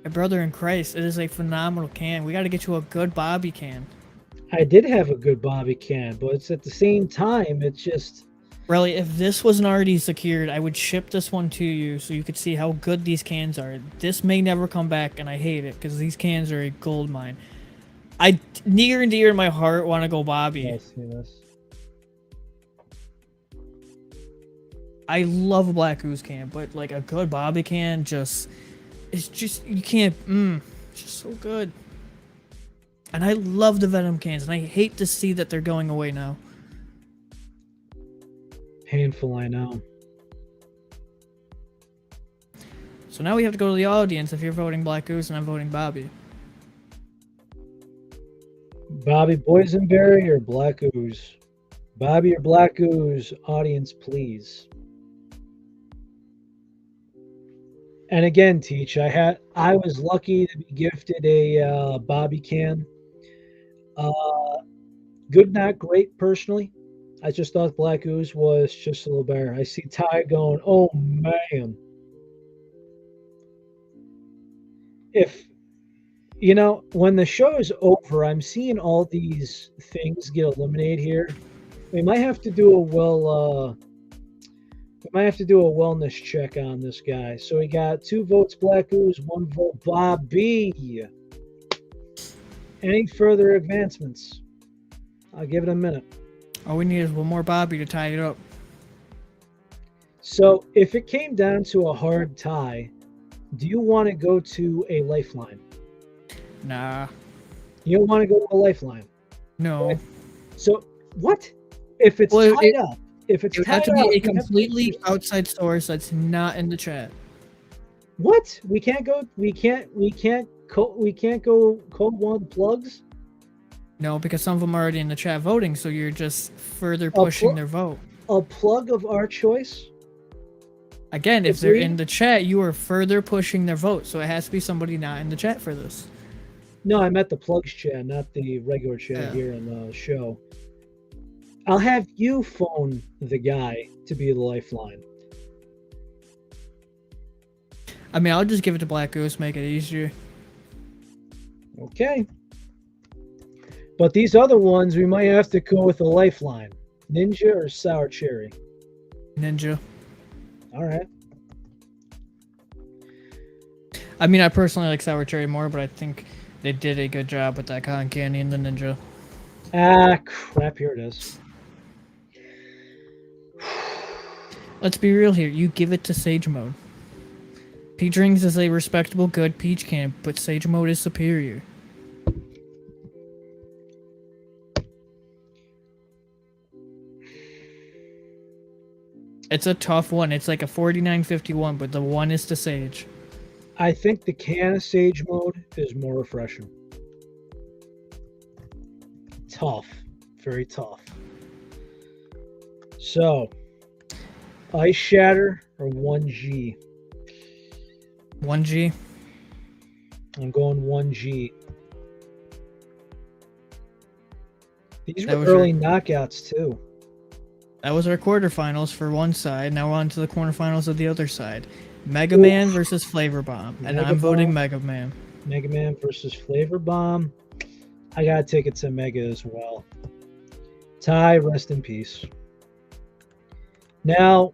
My brother in Christ, it is a phenomenal can. We got to get you a good Bobby can. I did have a good Bobby can, but it's at the same time, it's just... Really, if this wasn't already secured, I would ship this one to you so you could see how good these cans are. This may never come back, and I hate it because these cans are a gold mine. I, near and dear in my heart, want to go Bobby. I see this. I love a Black Ooze can, but like a good Bobby can just... It's just, you can't, it's just so good. And I love the Venom cans, and I hate to see that they're going away now. Painful, I know. So now we have to go to the audience if you're voting Black Ooze and I'm voting Bobby. Bobby Boysenberry or Black Ooze? Bobby or Black Ooze? Audience, please. And again, Teach, I was lucky to be gifted a Bobby can. Good, not great, personally. I just thought Black Ooze was just a little better. I see Ty going, oh man. If, you know, when the show is over, I'm seeing all these things get eliminated here. We might have to do we might have to do a wellness check on this guy. So we got 2 votes Black Ooze, 1 vote Bobby. Any further advancements? I'll give it a minute. All we need is one more Bobby to tie it up. So if it came down to a hard tie, do you want to go to a lifeline? Nah. You don't want to go to a lifeline? No. Okay. So what? If it's tied up, if it's it would have to be a completely outside source that's not in the chat. What? We can't go code one of the plugs? No, because some of them are already in the chat voting, so you're just further pushing their vote. A plug of our choice? Again, if they're in the chat, you are further pushing their vote, so it has to be somebody not in the chat for this. No, I meant the plugs chat, not the regular chat here in the show. I'll have you phone the guy to be the lifeline. I mean, I'll just give it to Black Goose, make it easier. Okay. But these other ones, we might have to go with a lifeline. Ninja or sour cherry? Ninja. All right. I mean, I personally like sour cherry more, but I think they did a good job with that cotton candy and the ninja. Ah, crap, here it is. Let's be real here. You give it to Sage Mode. Peach Rings is a respectable, good peach can, but Sage Mode is superior. It's a tough one. It's like a 49-51, but the one is to Sage. I think the can of Sage Mode is more refreshing. Tough. Very tough. So, Ice Shatter or 1G? 1G. I'm going 1G. These That were was early knockouts, too. That was our quarterfinals for one side. Now we're on to the quarterfinals of the other side. Mega Man versus Flavor Bomb. And Mega I'm voting Bomb. Mega Man. Mega Man versus Flavor Bomb. I gotta take it to Mega as well. Ty, rest in peace. Now,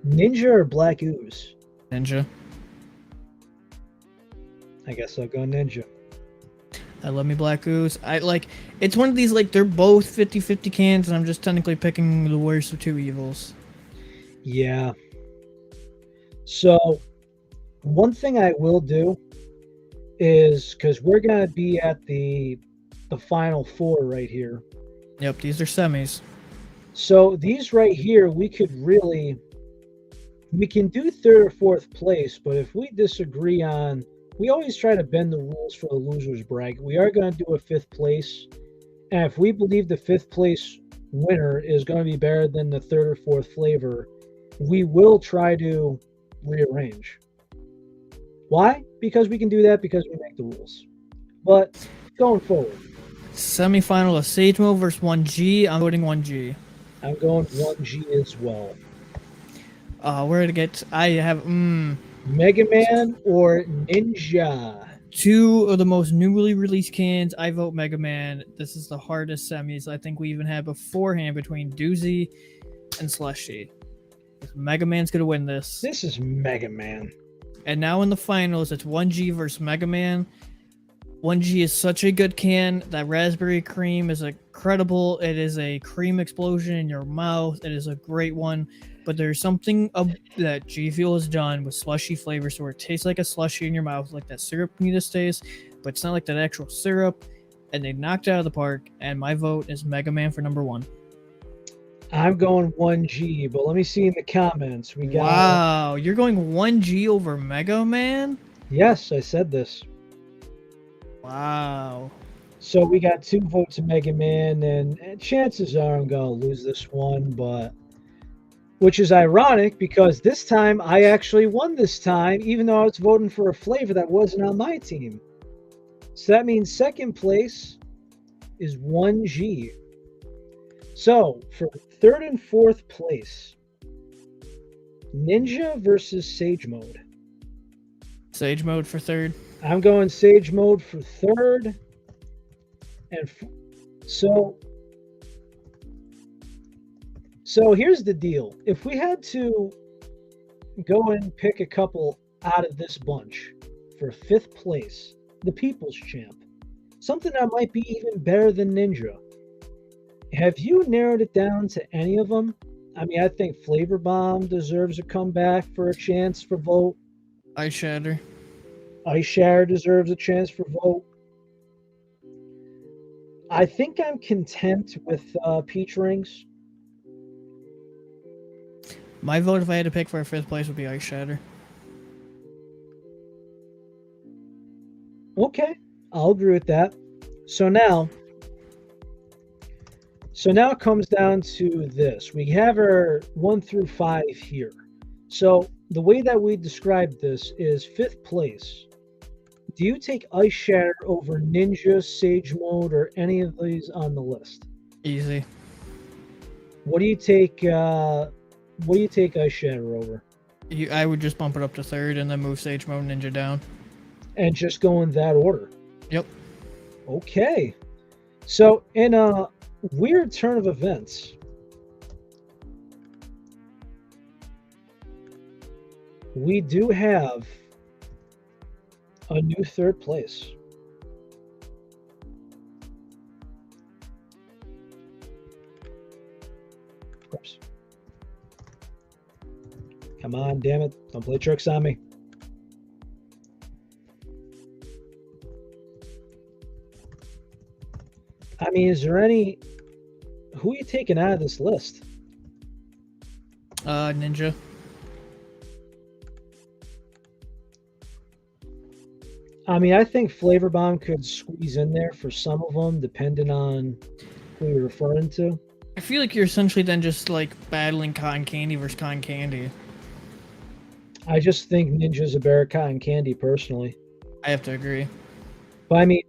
Ninja or Black Ooze? Ninja. I guess I'll go Ninja. I love me Black Goose. It's one of these, like, they're both 50-50 cans, and I'm just technically picking the worst of two evils. Yeah. So, one thing I will do is, because we're going to be at the final four right here. Yep, these are semis. So, these right here, we can do third or fourth place, but if we disagree on, we always try to bend the rules for the loser's bracket. We are going to do a fifth place. And if we believe the fifth place winner is going to be better than the third or fourth flavor, we will try to rearrange. Why? Because we can do that because we make the rules. But going forward. Semi-final of Sage Mode versus 1G. I'm voting 1G. I'm going 1G as well. Where to get... I have... Mega Man or Ninja? Two of the most newly released cans. I vote Mega Man. This is the hardest semis I think we even had beforehand between Doozy and Slushy. Mega Man's gonna win this. This is Mega Man. And now in the finals, it's 1G versus Mega Man. 1G is such a good can. That raspberry cream is incredible. It is a cream explosion in your mouth. It is a great one. But there's something that GFuel has done with slushy flavors where it tastes like a slushy in your mouth, like that syrup Nita taste, but it's not like that actual syrup. And they knocked it out of the park. And my vote is Mega Man for number one. I'm going 1G, but let me see in the comments. We got. Wow, you're going 1G over Mega Man? Yes, I said this. Wow. So we got 2 votes of Mega Man, and chances are I'm going to lose this one, but which is ironic because this time I actually won this time, even though I was voting for a flavor that wasn't on my team. So that means second place is 1G. So for third and fourth place, Ninja versus Sage Mode. Sage Mode for third. I'm going Sage Mode for third. And so here's the deal. If we had to go and pick a couple out of this bunch for fifth place, the People's Champ, something that might be even better than Ninja, have you narrowed it down to any of them? I mean, I think Flavor Bomb deserves a comeback for a chance for vote. Ice Shatter. Ice Shatter deserves a chance for vote. I think I'm content with Peach Rings. My vote, if I had to pick for a fifth place, would be Ice Shatter. Okay, I'll agree with that. So now it comes down to this. We have our 1 through 5 here. So the way that we describe this is fifth place. Do you take Ice Shatter over Ninja, Sage Mode, or any of these on the list? Easy. What do you take? What do you take Ice Shatter over? I would just bump it up to third and then move Sage Mode and Ninja down. And just go in that order. Yep. Okay. So, in a weird turn of events, we do have a new third place. Oops. Come on, damn it. Don't play tricks on me. I mean, is there any... Who are you taking out of this list? Ninja. I mean, I think Flavor Bomb could squeeze in there for some of them, depending on who you're referring to. I feel like you're essentially then just like battling cotton candy versus cotton candy. I just think Ninja's a better cotton candy, personally. I have to agree. But I mean,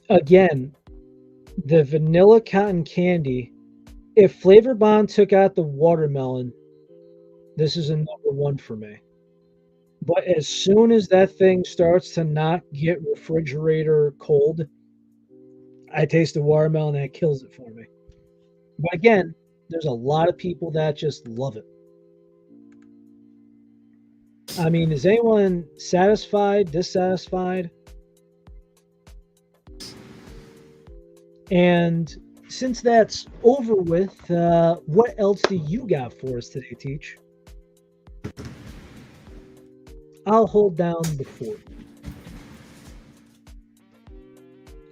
again, the vanilla cotton candy, if Flavor Bomb took out the watermelon, this is a number one for me. But as soon as that thing starts to not get refrigerator cold, I taste the watermelon and it kills it for me. But again, there's a lot of people that just love it. I mean, is anyone satisfied, dissatisfied? And since that's over with, what else do you got for us today, Teach? I'll hold down the fort.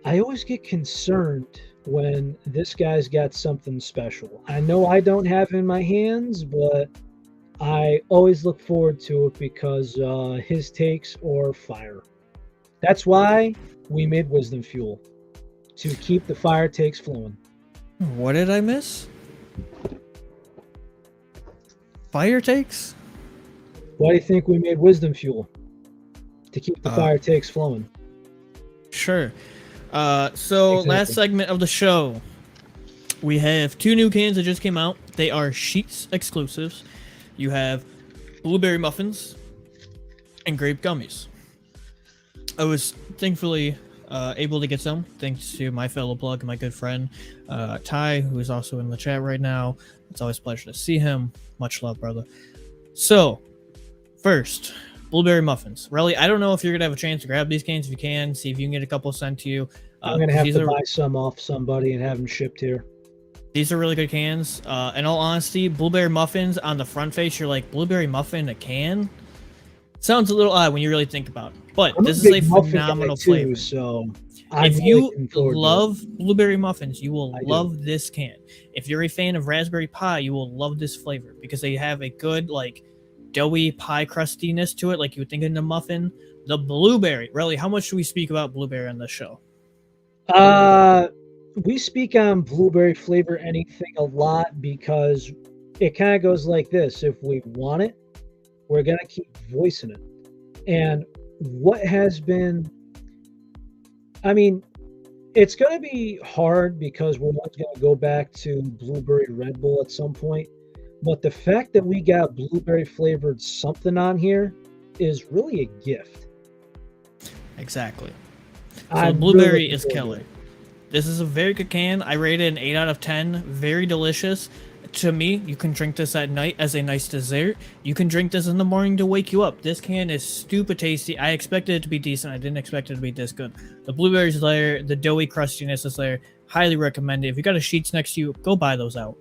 I always get concerned when this guy's got something special. I know I don't have it in my hands, but I always look forward to it because his takes are fire. That's why we made Wisdom Fuel, to keep the fire takes flowing. What did I miss? Fire takes? Why do you think we made Wisdom Fuel? To keep the fire takes flowing. Sure. So Exactly. last segment of the show, we have 2 new cans that just came out. They are Sheets exclusives. You have blueberry muffins and grape gummies. I was thankfully able to get some thanks to my fellow plug, my good friend Ty, who is also in the chat right now. It's always a pleasure to see him. Much love, brother. So, first, blueberry muffins. Relly, I don't know if you're gonna have a chance to grab these cans. If you can, see if you can get a couple sent to you. I'm gonna have to buy some off somebody and have them shipped here. These are really good cans. In all honesty, blueberry muffins on the front face, you're like, blueberry muffin in a can? Sounds a little odd when you really think about it. But this is a phenomenal flavor. So if you love blueberry muffins, you will love this can. If you're a fan of raspberry pie, you will love this flavor because they have a good, like, doughy pie crustiness to it, like you would think in a muffin. The blueberry, really, how much do we speak about blueberry on this show? We speak on blueberry flavor anything a lot because it kind of goes like this. If we want it, we're going to keep voicing it. And what has been, I mean, it's going to be hard because we're not going to go back to blueberry Red Bull at some point. But the fact that we got blueberry flavored something on here is really a gift. Exactly. So the blueberry is killer. This is a very good can. I rate it an 8 out of 10. Very delicious. To me, you can drink this at night as a nice dessert. You can drink this in the morning to wake you up. This can is stupid tasty. I expected it to be decent. I didn't expect it to be this good. The blueberries there, the doughy crustiness is there. Highly recommend it. If you got a Sheets next to you, go buy those out.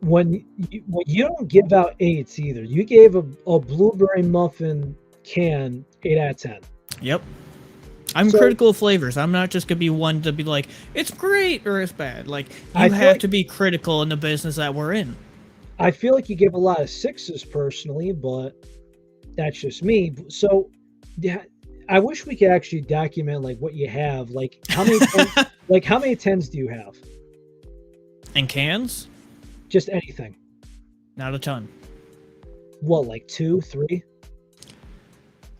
When you don't give out 8s either. You gave a blueberry muffin can 8 out of 10. Yep. I'm critical of flavors. I'm not just going to be one to be like, it's great or it's bad. Like, you have to be critical in the business that we're in. I feel like you give a lot of 6s personally, but that's just me. So yeah, I wish we could actually document like what you have. Like how many how many 10s do you have? In cans? Just anything. Not a ton. What, like 2, 3?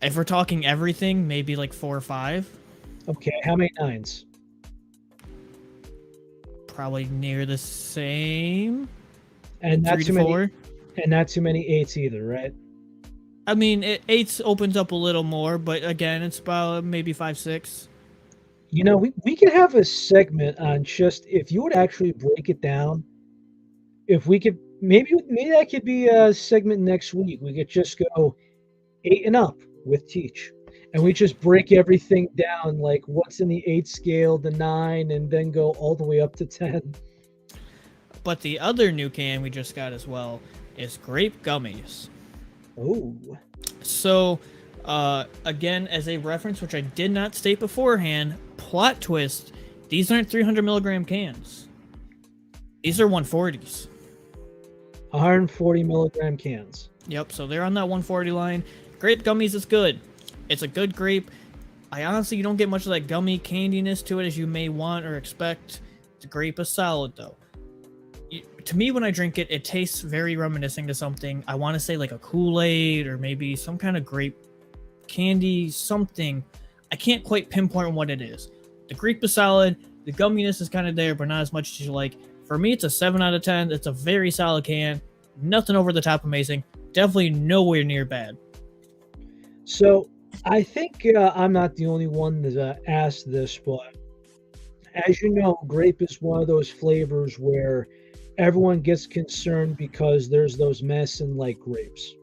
If we're talking everything, maybe like 4 or 5. Okay, how many 9s? Probably near the same. And not 3 too to 4. many. And not too many 8s either, right? I mean, 8s opens up a little more, but again, it's about maybe 5, 6. You know, we could have a segment on just if you would actually break it down. If we could, maybe that could be a segment next week. We could just go 8 and up with Teach, and we just break everything down, like what's in the 8 scale, the 9, and then go all the way up to 10. But the other new can we just got as well is grape gummies. Oh, So, again, as a reference, which I did not state beforehand, plot twist, these aren't 300 milligram cans. These are 140s. 140 milligram cans. Yep, so they're on that 140 line. Grape gummies is good. It's a good grape. I honestly, you don't get much of that gummy candiness to it as you may want or expect. The grape is solid, though. To me, when I drink it, it tastes very reminiscent to something. I want to say like a Kool-Aid or maybe some kind of grape candy, something. I can't quite pinpoint what it is. The grape is solid. The gumminess is kind of there, but not as much as you like. For me, it's a 7 out of 10. It's a very solid can. Nothing over the top amazing. Definitely nowhere near bad. So I think I'm not the only one that asked this, but as you know, grape is one of those flavors where everyone gets concerned because there's those medicine like grapes.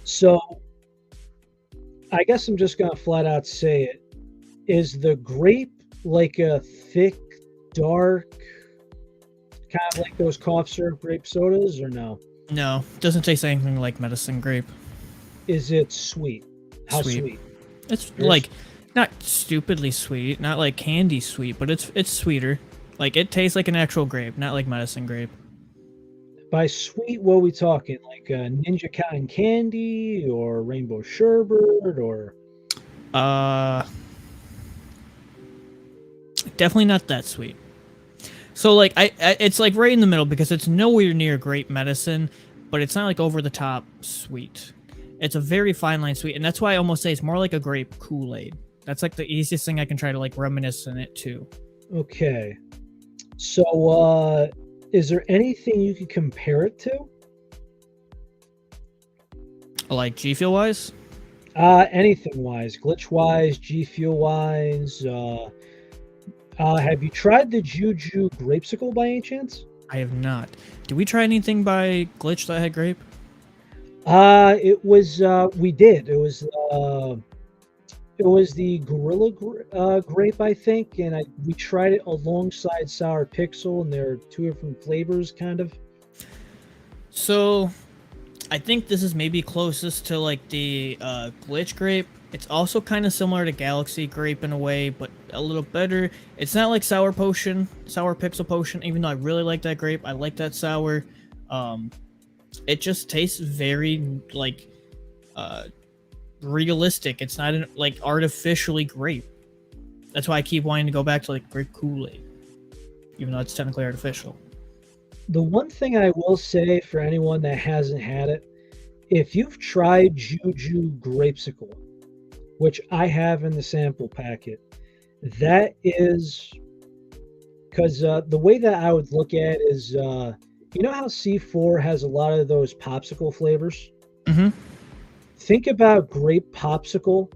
So I guess I'm just gonna flat out say it. Is the grape like a thick, dark, kind of like those cough syrup grape sodas, or no? No, doesn't taste anything like medicine grape. Is it sweet? How Sweet. sweet? It's Very like not stupidly sweet, not like candy sweet, but it's sweeter. Like it tastes like an actual grape, not like medicine grape. By sweet, what are we talking? Like Ninja Cotton Candy or Rainbow Sherbet or Uh, definitely not that sweet. So like it's like right in the middle because it's nowhere near grape medicine, but it's not like over the top sweet. It's a very fine line sweet, and that's why I almost say it's more like a grape Kool-Aid. That's like the easiest thing I can try to like reminisce in it to. okay. So is there anything you could compare it to? Like GFuel wise, Anything wise, glitch wise, GFuel wise. Have you tried the Juju Grapesicle by any chance? I have not. Did we try anything by Glitch that had grape? It was we did. It was the Grape, I think, and we tried it alongside Sour Pixel, and they're two different flavors, kind of. So, I think this is maybe closest to like the Glitch grape. It's also kind of similar to Galaxy grape in a way, but a little better. It's not like Sour Pixel Potion, even though I really like that grape. I like that sour. It just tastes very like realistic. It's not like artificially grape. That's why I keep wanting to go back to like grape Kool-Aid, even though it's technically artificial. The one thing I will say for anyone that hasn't had it, if you've tried Juju Grapesicle, which I have in the sample packet, that is because the way that I would look at it is, you know how C4 has a lot of those popsicle flavors? Mm-hmm. Think about grape popsicle,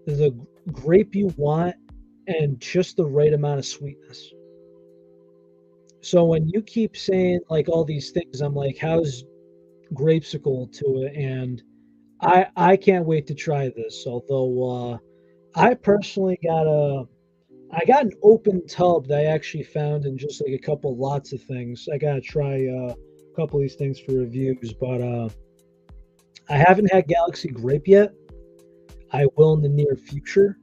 the grape you want, and just the right amount of sweetness. So when you keep saying like all these things, I'm like, how's grapesicle to it? And I can't wait to try this. Although I personally I got an open tub that I actually found in just like a couple lots of things. I gotta try a couple of these things for reviews, but I haven't had Galaxy Grape yet. I will in the near future.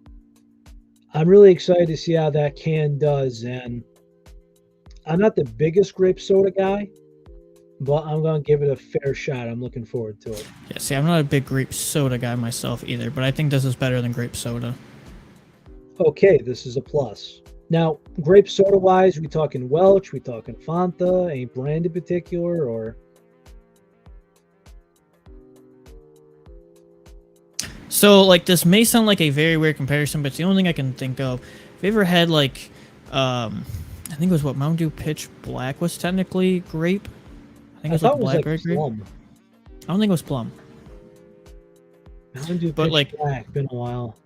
I'm really excited to see how that can does, and I'm not the biggest grape soda guy, but I'm gonna give it a fair shot. I'm looking forward to it. Yeah, see, I'm not a big grape soda guy myself either, but I think this is better than grape soda. Okay, this is a plus. Now, grape soda wise, we talking Welch, we talking Fanta, any brand in particular, or So, like, this may sound like a very weird comparison, but it's the only thing I can think of. Have you ever had, like, I think it was what Mountain Dew Pitch Black was technically grape? I think it I was thought like it was like blackberry grape. plum. I don't think it was plum. Mountain Dew But, Pitch like- Black, been a while,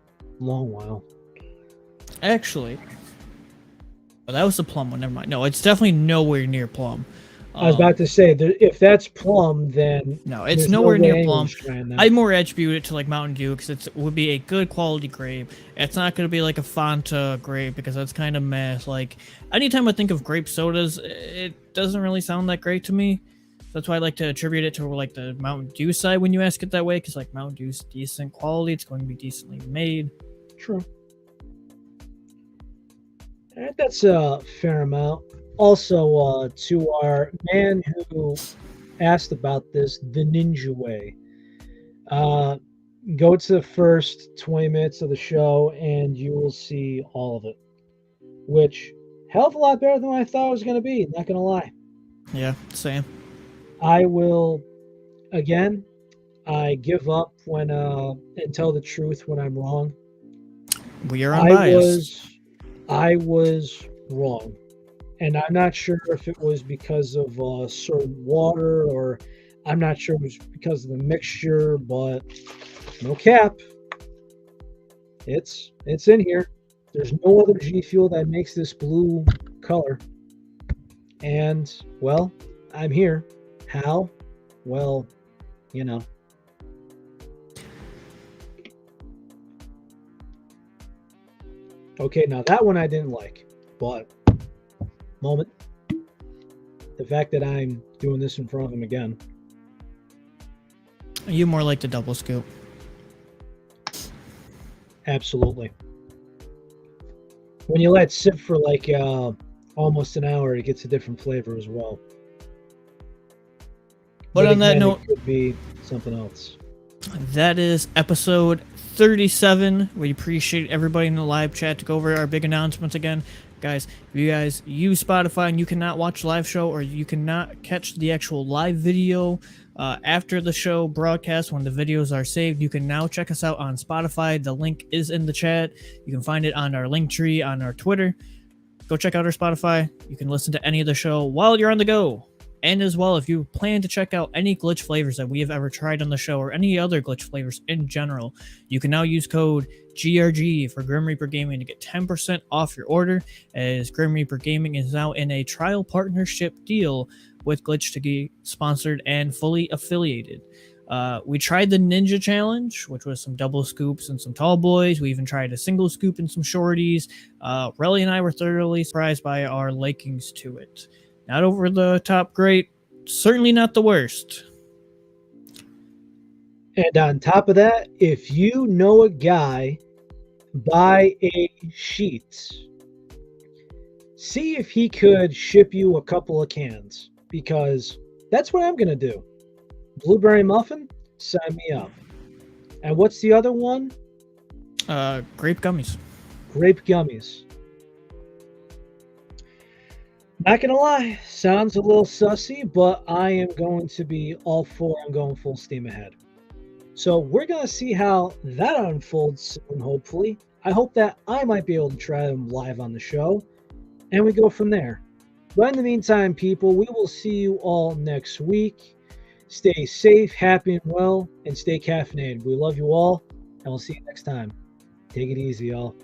long while. Actually, oh, that was the plum one. Never mind. No, it's definitely nowhere near plum. I was about to say that if that's plum, then No, it's there's nowhere no way near plum. anyone's trying that. I more attribute it to like Mountain Dew because it would be a good quality grape. It's not going to be like a Fanta grape because that's kind of meh. Like anytime I think of grape sodas, it doesn't really sound that great to me. That's why I like to attribute it to like the Mountain Dew side when you ask it that way, because like Mountain Dew's decent quality. It's going to be decently made. True. That's a fair amount. Also, to our man who asked about this, the Ninja Way. Go to the first 20 minutes of the show and you will see all of it. Which, hell of a lot better than what I thought it was going to be, not going to lie. Yeah, same. I will, again, I give up when and tell the truth when I'm wrong. We are unbiased. I was wrong. And I'm not sure if it was because of certain water or I'm not sure it was because of the mixture, but no cap. It's in here. There's no other GFuel that makes this blue color. And, well, I'm here. How? Well, you know. Okay, now that one I didn't like, but moment. The fact that I'm doing this in front of him again. You more like the double scoop. Absolutely. When you let it sit for like almost an hour, it gets a different flavor as well. But on that note, it could be something else. That is episode 37. We appreciate everybody in the live chat to go over our big announcements again. Guys, if you guys use Spotify and you cannot watch the live show or you cannot catch the actual live video after the show broadcast when the videos are saved, you can now check us out on Spotify. The link is in the chat. You can find it on our link tree on our Twitter. Go check out our Spotify. You can listen to any of the show while you're on the go. And as well, if you plan to check out any glitch flavors that we have ever tried on the show or any other glitch flavors in general, you can now use code GRG for Grim Reaper Gaming to get 10% off your order, as Grim Reaper Gaming is now in a trial partnership deal with Glitch to be sponsored and fully affiliated. We tried the Ninja Challenge, which was some double scoops and some tall boys. We even tried a single scoop and some shorties. Relly and I were thoroughly surprised by our likings to it. Not over the top great, certainly not the worst. And on top of that, if you know a guy, buy a sheet. See if he could ship you a couple of cans, because that's what I'm going to do. Blueberry muffin, sign me up. And what's the other one? Grape gummies. Grape gummies. Not gonna lie, sounds a little sussy, but I am going to be all for. I'm going full steam ahead. So we're gonna see how that unfolds soon, hopefully. I hope that I might be able to try them live on the show, and we go from there. But in the meantime, people, we will see you all next week. Stay safe, happy, and well, and stay caffeinated. We love you all, and we'll see you next time. Take it easy, y'all.